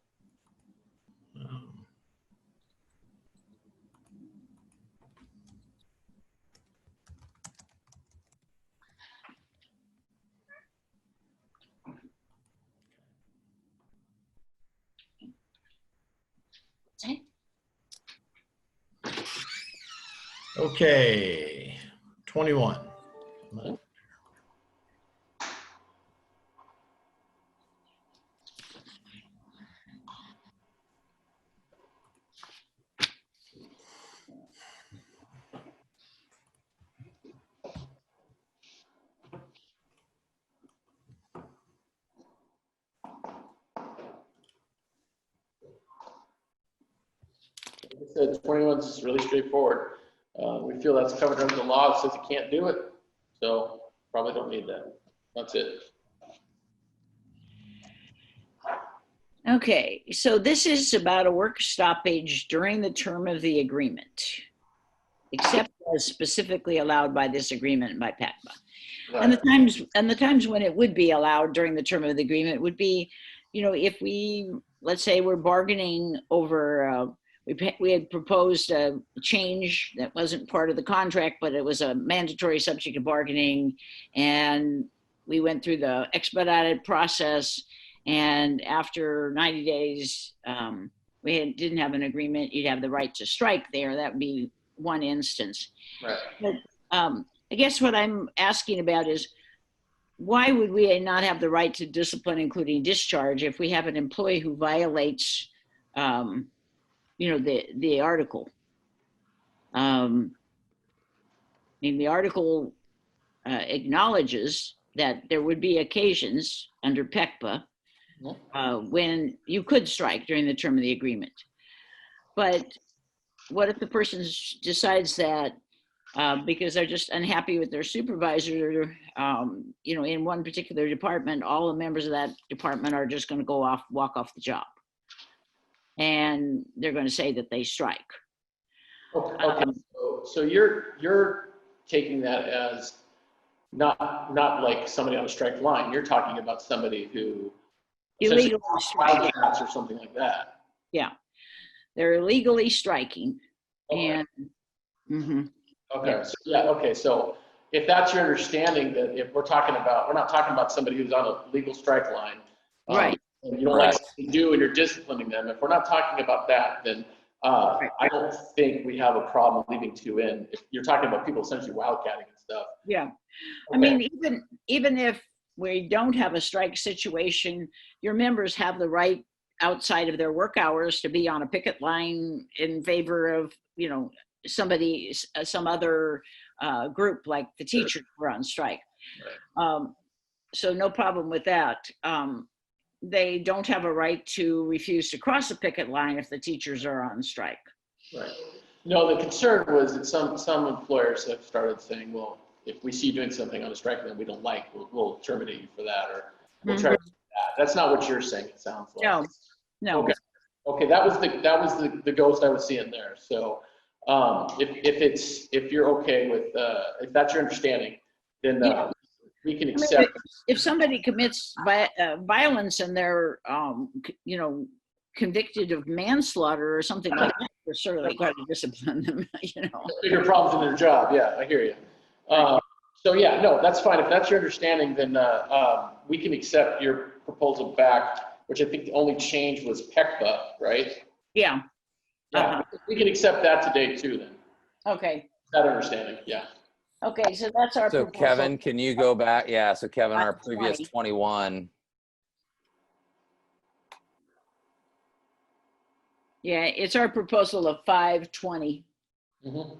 Okay, 21. Like I said, 21 is really straightforward. We feel that's covered under the law. It says you can't do it, so probably don't need that. That's it. Okay, so this is about a work stoppage during the term of the agreement, except as specifically allowed by this agreement and by PACBA. And the times when it would be allowed during the term of the agreement would be, if we, let's say we're bargaining over, we had proposed a change that wasn't part of the contract, but it was a mandatory subject of bargaining, and we went through the expedited process, and after 90 days, we didn't have an agreement. You'd have the right to strike there. That would be one instance. Right. But I guess what I'm asking about is, why would we not have the right to discipline, including discharge, if we have an employee who violates, the article? I mean, the article acknowledges that there would be occasions under PECBA when you could strike during the term of the agreement. But what if the person decides that because they're just unhappy with their supervisor, in one particular department, all the members of that department are just going to walk off the job, and they're going to say that they strike. Okay. So you're taking that as not like somebody on a strike line. You're talking about somebody who Illegally striking. or something like that. Yeah, they're illegally striking. Okay. And Okay. So, so if that's your understanding, that if we're not talking about somebody who's on a legal strike line, right, and you don't like what they do and you're disciplining them. If we're not talking about that, then I don't think we have a problem leaving 2 in. If you're talking about people essentially wildcatting and stuff. yeah. Okay. I mean, even if we don't have a strike situation, your members have the right outside of their work hours to be on a picket line in favor of, some other group, like the teachers were on strike. Right. So no problem with that. They don't have a right to refuse to cross a picket line if the teachers are on strike. Right. No, the concern was that some employers have started saying, well, if we see you doing something on a strike that we don't like, we'll terminate you for that, or we'll try to do that. That's not what you're saying, it sounds like. No. Okay, that was the ghost I was seeing there. So if you're okay with, if that's your understanding, then we can I mean, accept. if somebody commits violence and they're, you know, convicted of manslaughter or something like that, we're certainly going to discipline them, you know. Bigger problems in their job, yeah, I hear you. So yeah, no, that's fine. If that's your understanding, then we can accept your proposal back, which I think the only change was PECPA, right? Yeah. Yeah, we can accept that today too then. Okay. That understanding, yeah. Okay, so that's our So proposal. Kevin, can you go back? Yeah, so Kevin, our 20. previous 21. Yeah, it's our proposal of 520. Mhm.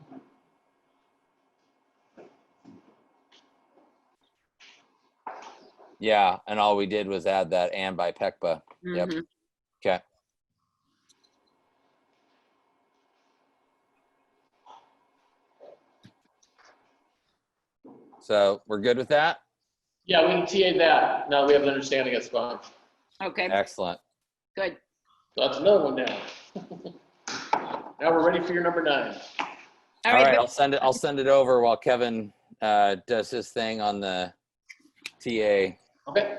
Yeah, and all we did was add that and by PECPA. Yep. Mhm. Okay. So we're good with that? Yeah, we can TA that. Now that we have an understanding, that's fine. Okay, Excellent. good. So that's another one now. Now we're ready for your number 9. All right, Bill. I'll send it over while Kevin does his thing on the TA. Okay.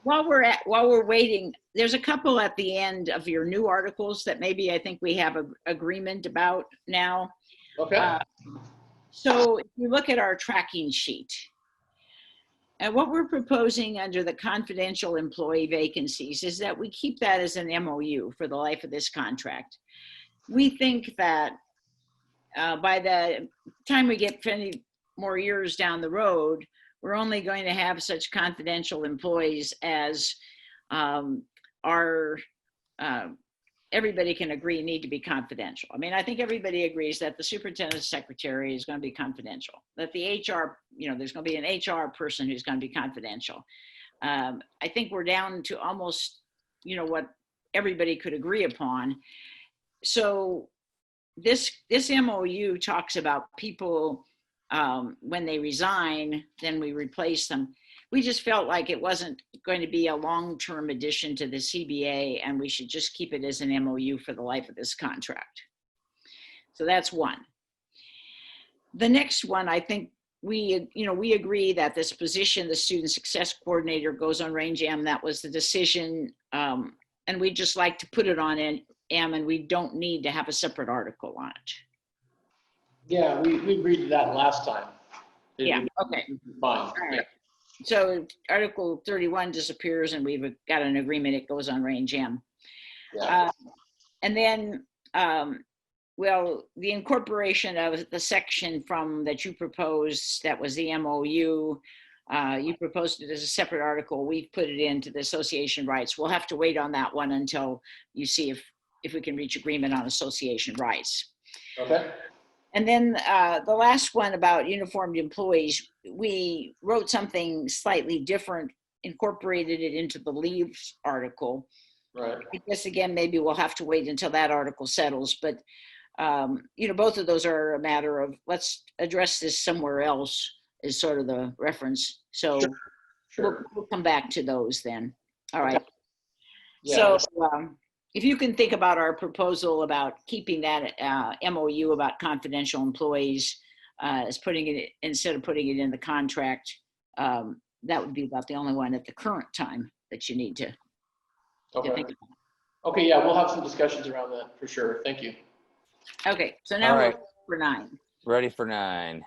While we're waiting, there's a couple at the end of your new articles that maybe I think we have a agreement about now. Okay. So if you look at our tracking sheet, and what we're proposing under the confidential employee vacancies is that we keep that as an MOU for the life of this contract. We think that by the time we get 20 more years down the road, we're only going to have such confidential employees as everybody can agree need to be confidential. I mean, I think everybody agrees that the superintendent's secretary is going to be confidential, that the HR, you know, there's going to be an HR person who's going to be confidential. I think we're down to almost, you know, what everybody could agree upon. So this MOU talks about people when they resign, then we replace them. We just felt like it wasn't going to be a long-term addition to the CBA, and we should just keep it as an MOU for the life of this contract. So that's one. The next one, I think we agree that this position, the student success coordinator, goes on range M. That was the decision, and we just like to put it on M, and we don't need to have a separate article on it. Yeah, we agreed to that last time. Yeah, okay. Fine. All right. So Article 31 disappears and we've got an agreement, it goes on range M. Yeah. And then, well, the incorporation of the section from that you proposed, that was the MOU, you proposed it as a separate article. We've put it into the association rights. We'll have to wait on that one until you see if we can reach agreement on association rights. Okay. And then the last one about uniformed employees, we wrote something slightly different, incorporated it into the leaves article. Right. I guess again, maybe we'll have to wait until that article settles, but you know, both of those are a matter of let's address this somewhere else is sort of the reference. So Sure. we'll come back to those then. All right. Yeah. So if you can think about our proposal about keeping that MOU about confidential employees as putting it, instead of putting it in the contract, that would be about the only one at the current time that you need to Okay. think about. Okay, yeah, we'll have some discussions around that for sure. Thank you. Okay, so now All we're right. for 9. Ready for 9.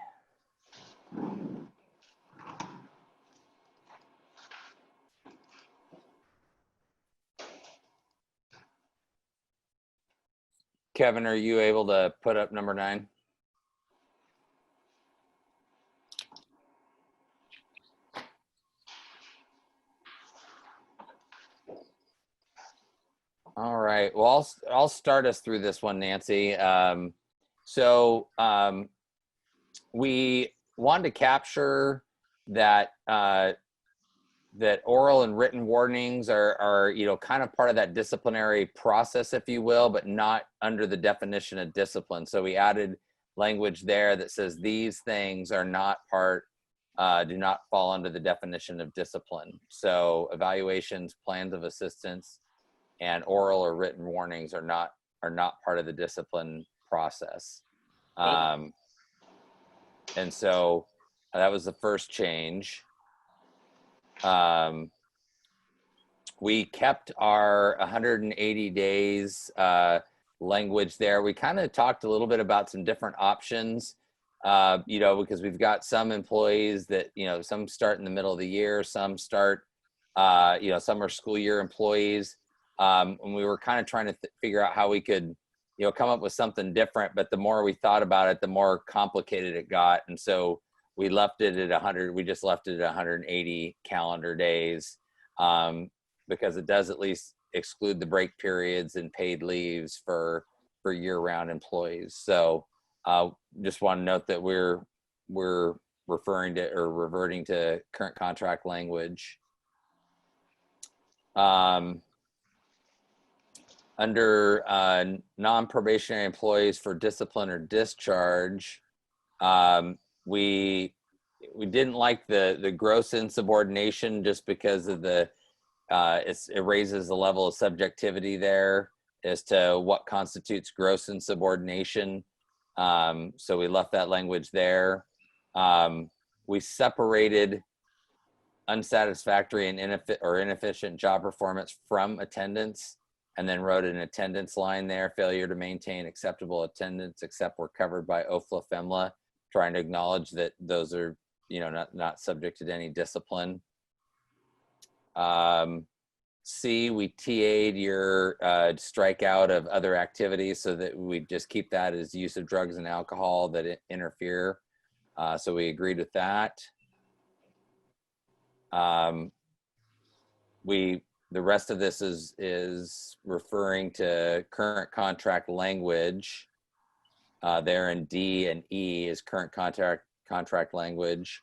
Kevin, are you able to put up number 9? All right. Well, I'll start us through this one, Nancy. We wanted to capture that that oral and written warnings are kind of part of that disciplinary process, if you will, but not under the definition of discipline. So we added language there that says these things are not do not fall under the definition of discipline. So evaluations, plans of assistance, and oral or written warnings are not part of the discipline process. And so that was the first change. We kept our 180 days language there. We kind of talked a little bit about some different options, because we've got some employees that, some start in the middle of the year, some start, some are school year employees. And we were kind of trying to figure out how we could, come up with something different. But the more we thought about it, the more complicated it got. And so we left it at 100. We just left it at 180 calendar days. Because it does at least exclude the break periods and paid leaves for year-round employees. So just want to note that we're referring to or reverting to current contract language. Under non-probationary employees for discipline or discharge, we didn't like the gross insubordination just because of the it raises the level of subjectivity there as to what constitutes gross insubordination. So we left that language there. We separated unsatisfactory and inefficient job performance from attendance, and then wrote an attendance line there: failure to maintain acceptable attendance except were covered by OFLA FEMLA, trying to acknowledge that those are, not subject to any discipline. C, we TA'd your strikeout of other activities so that we just keep that as use of drugs and alcohol that interfere. So we agreed with that. The rest of this is referring to current contract language. There in D and E is current contract language.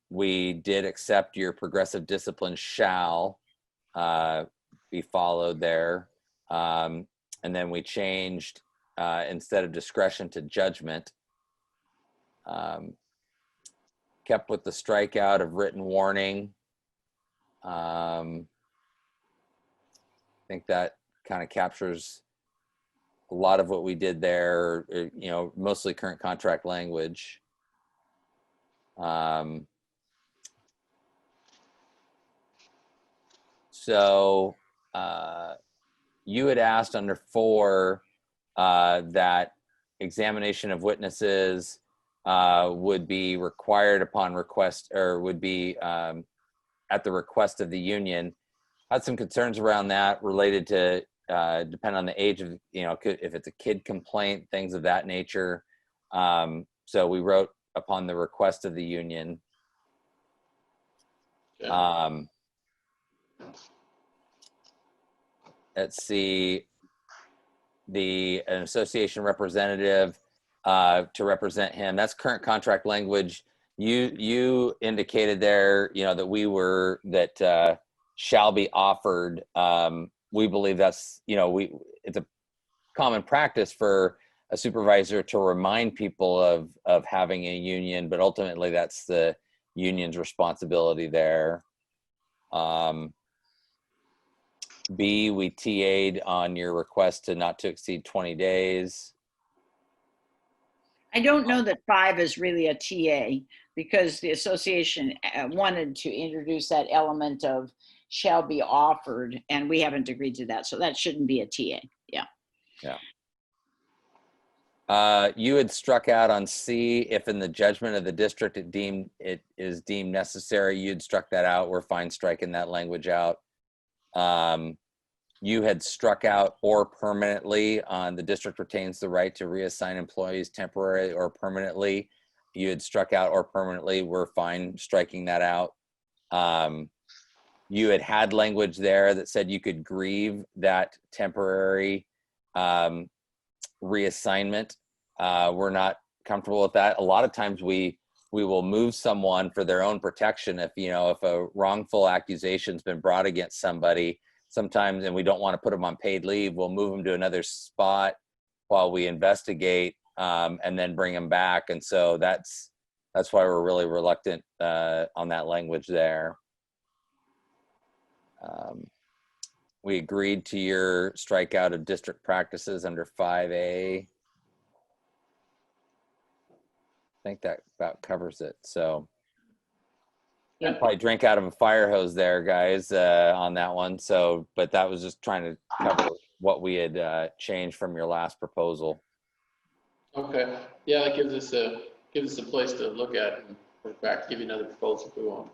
We did accept your progressive discipline shall be followed there. And then we changed instead of discretion to judgment. Kept with the strikeout of written warning. I think that kind of captures a lot of what we did there, mostly current contract language. So you had asked under 4 that examination of witnesses would be required upon request, or would be at the request of the union. Had some concerns around that related to depend on the age of, if it's a kid complaint, things of that nature. So we wrote upon the request of the union. Okay. Let's see, an association representative to represent him. That's current contract language. You indicated there, that shall be offered. We believe that's, it's a common practice for a supervisor to remind people of having a union, but ultimately that's the union's responsibility there. B, we TA'd on your request to not to exceed 20 days. I don't know that 5 is really a TA, because the association wanted to introduce that element of shall be offered, and we haven't agreed to that. So that shouldn't be a TA. Yeah. You had struck out on C, if in the judgment of the district it is deemed necessary. You'd struck that out. We're fine striking that language out. You had struck out or permanently on the district retains the right to reassign employees temporarily or permanently. You had struck out or permanently. We're fine striking that out. You had language there that said you could grieve that temporary reassignment. We're not comfortable with that. A lot of times we will move someone for their own protection if a wrongful accusation's been brought against somebody sometimes, and we don't want to put them on paid leave, we'll move them to another spot while we investigate, and then bring them back. And so that's why we're really reluctant on that language there. We agreed to your strikeout of district practices under 5A. I think that about covers it. So Yeah. Probably drink out of a fire hose there, guys, on that one. So, but that was just trying to cover what we had changed from your last proposal. Okay, yeah, that gives us a place to look at and work back, give you another proposal if we want.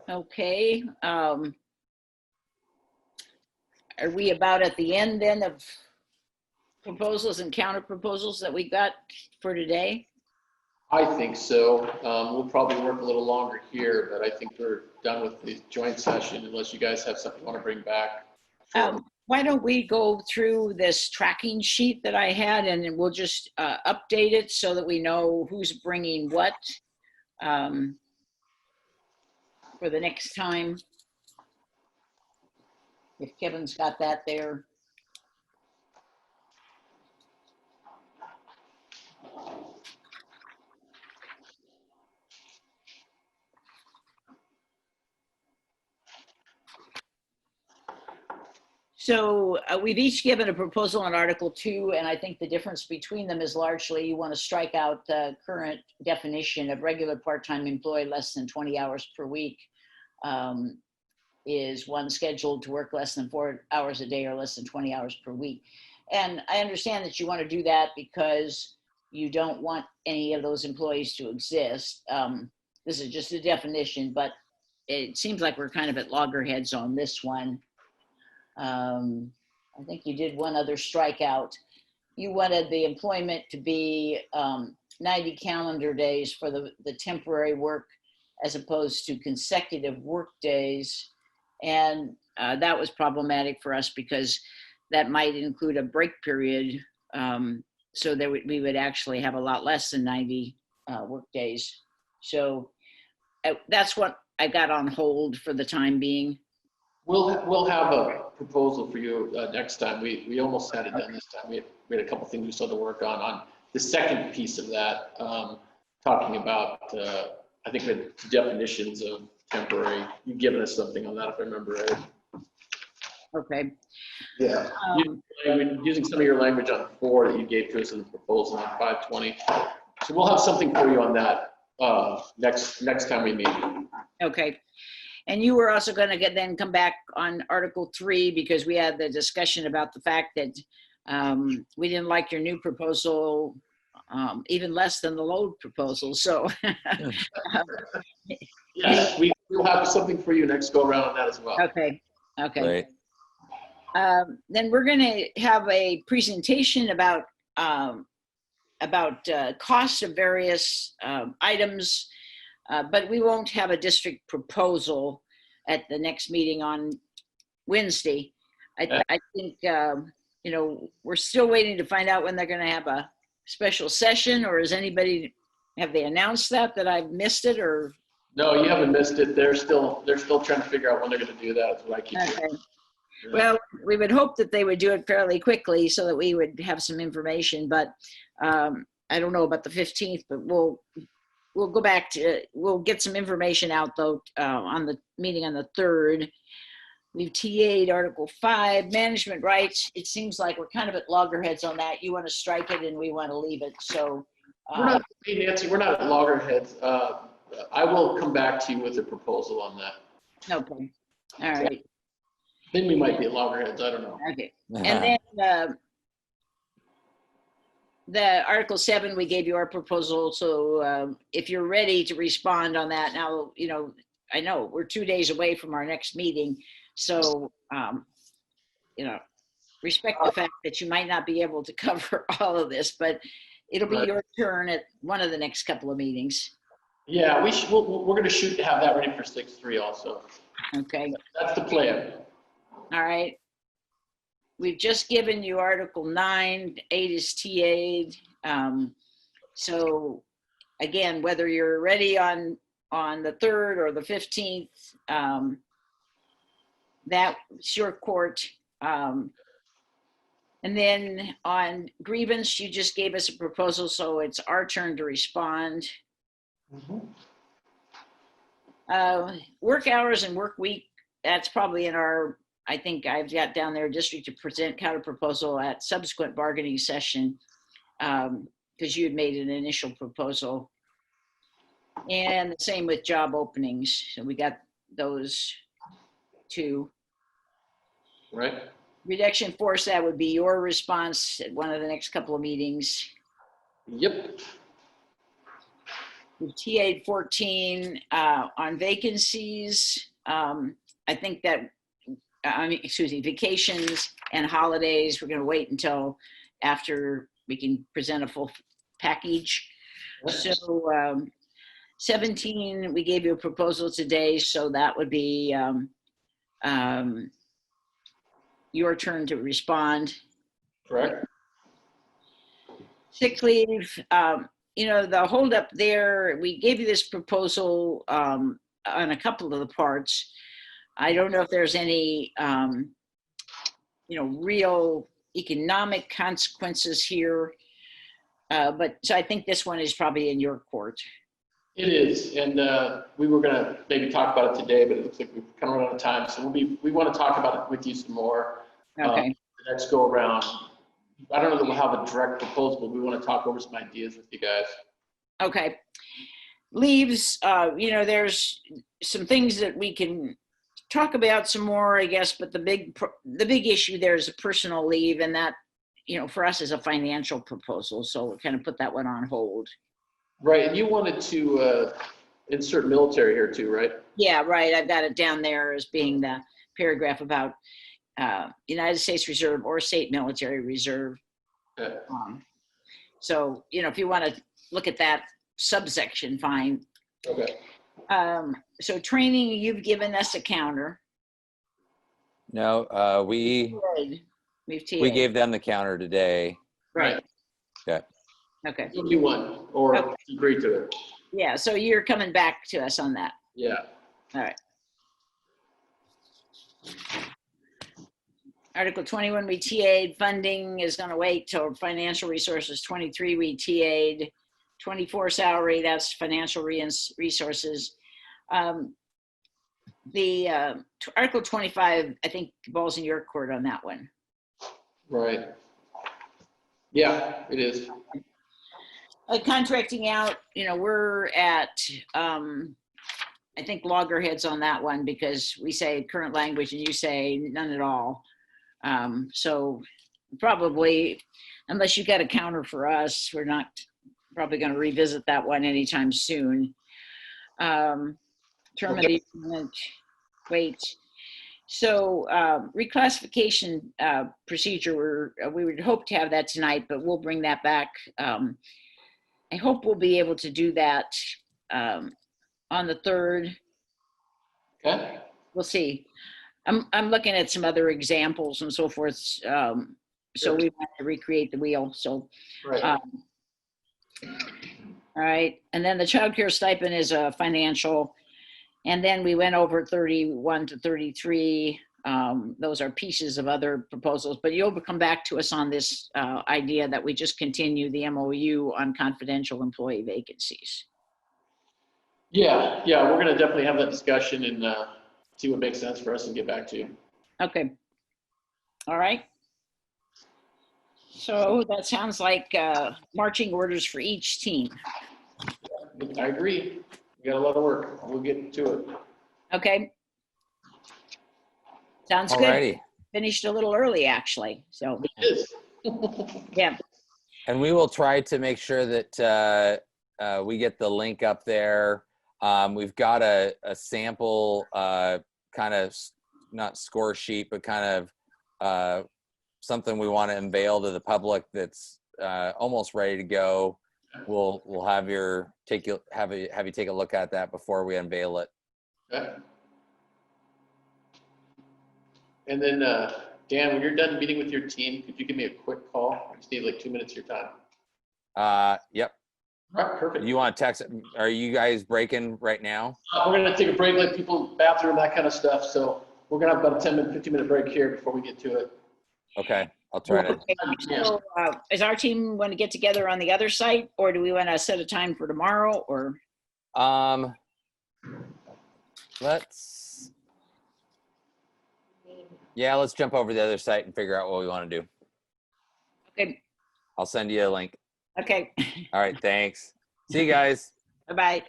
Okay. Are we about at the end then of proposals and counter proposals that we got for today? I think so. We'll probably work a little longer here, but I think we're done with the joint session unless you guys have something you want to bring back. Why don't we go through this tracking sheet that I had, and then we'll just update it so that we know who's bringing what for the next time. If Kevin's got that there. So we've each given a proposal on Article 2, and I think the difference between them is largely you want to strike out the current definition of regular part-time employee less than 20 hours per week is one scheduled to work less than 4 hours a day or less than 20 hours per week. And I understand that you want to do that because you don't want any of those employees to exist. This is just a definition, but it seems like we're kind of at loggerheads on this one. I think you did one other strikeout. You wanted the employment to be 90 calendar days for the temporary work as opposed to consecutive work days. And that was problematic for us because that might include a break period. So that we would actually have a lot less than 90 work days. So that's what I got on hold for the time being. We'll have a proposal for you next time. We almost had it done this time. We had a couple things we still had to work on the second piece of that, talking about, I think the definitions of temporary. You've given us something on that, if I remember right. Okay. Yeah. Using some of your language on 4 that you gave to us in the proposal on 520. So we'll have something for you on that next time we meet. Okay. And you were also going to then come back on Article 3 because we had the discussion about the fact that we didn't like your new proposal even less than the load proposal. So yes, we will have something for you next go around on that as well. Okay. Right. Then we're going to have a presentation about costs of various items. But we won't have a district proposal at the next meeting on Wednesday. I think, we're still waiting to find out when they're going to have a special session, or have they announced that I've missed it, or? No, you haven't missed it. They're still trying to figure out when they're going to do that. That's what I keep Okay. hearing. Well, we would hope that they would do it fairly quickly so that we would have some information, but I don't know about the 15th, but we'll go back we'll get some information out though on the meeting on the 3rd. We've TA'd Article 5, management rights. It seems like we're kind of at loggerheads on that. You want to strike it and we want to leave it. So Nancy, we're not at loggerheads. I will come back to you with a proposal on that. okay. All right. Then we might be at loggerheads. I don't know. Okay. And then the Article 7, we gave you our proposal. So if you're ready to respond on that now, I know we're 2 days away from our next meeting. So, respect the fact that you might not be able to cover all of this, but it'll be your turn at one of the next couple of meetings. Yeah, we're going to shoot to have that ready for 6/3 also. Okay. That's the plan. All right. We've just given you Article 9, 8 is TA'd. So again, whether you're ready on the 3rd or the 15th, that's your court. And then on grievance, you just gave us a proposal, so it's our turn to respond. Work hours and work week, that's probably in I think I've got down there district to present counter proposal at subsequent bargaining session. because you had made an initial proposal. And the same with job openings. So we got those two. Right? Reduction force, that would be your response at one of the next couple of meetings. Yep. We've TA'd 14 on vacancies. I think that, vacations and holidays, we're gonna wait until after we can present a full package. So 17, we gave you a proposal today, so that would be your turn to respond. Correct. Sick leave, the holdup there, we gave you this proposal on a couple of the parts. I don't know if there's any, real economic consequences here. But so I think this one is probably in your court. It is, and we were gonna maybe talk about it today, but it looks like we've kind of run out of time, so we want to talk about it with you some more. Okay. The next go around. I don't know that we'll have a direct proposal, but we want to talk over some ideas with you guys. Okay. Leaves, there's some things that we can talk about some more, I guess, but the big issue there is a personal leave, and that, for us is a financial proposal, so we'll kind of put that one on hold. Right, and you wanted to insert military here too, right? Yeah, right. I've got it down there as being the paragraph about United States Reserve or state military reserve. Okay. So, if you want to look at that subsection, fine. Okay. So training, you've given us a counter. No, We've we gave them the counter today. Right. Okay. We'll do one, or agree to it. Yeah, so you're coming back to us on that. Yeah. All right. Article 21, we TA'd. Funding is going to wait till financial resources. 23, we TA'd. 24 salary, that's financial resources. Article 25, I think the ball's in your court on that one. Right. Yeah, it is. Contracting out, we're at, I think loggerheads on that one because we say current language and you say none at all. So probably, unless you got a counter for us, we're not probably going to revisit that one anytime soon. Term of the agreement, wait. So reclassification procedure, we would hope to have that tonight, but we'll bring that back. I hope we'll be able to do that on the 3rd. Okay. We'll see. I'm looking at some other examples and so forth. So we want to recreate the wheel. So, Right. all right. And then the childcare stipend is a financial. And then we went over 31 to 33. Those are pieces of other proposals, but you'll come back to us on this idea that we just continue the MOU on confidential employee vacancies. Yeah, we're gonna definitely have that discussion and see what makes sense for us and get back to you. Okay. All right. So that sounds like marching orders for each team. I agree. We got a lot of work. We'll get to it. Okay. Sounds good. Alrighty. Finished a little early, actually. So, It is. yeah. And we will try to make sure that we get the link up there. We've got a sample kind of, not score sheet, but kind of something we want to unveil to the public that's almost ready to go. We'll have you take a look at that before we unveil it. Okay. And then, Dan, when you're done meeting with your team, could you give me a quick call? I just need like 2 minutes of your time. Yep. All right, perfect. You want to text? Are you guys breaking right now? We're gonna take a break, let people bathroom, that kind of stuff. So we're gonna have about a 10-minute, 15-minute break here before we get to it. Okay, I'll try to. Okay. So, is our team want to get together on the other site, or do we want to set a time for tomorrow? Or let's jump over the other site and figure out what we want to do. okay, I'll send you a link. Okay, All right, thanks. See you guys. bye-bye.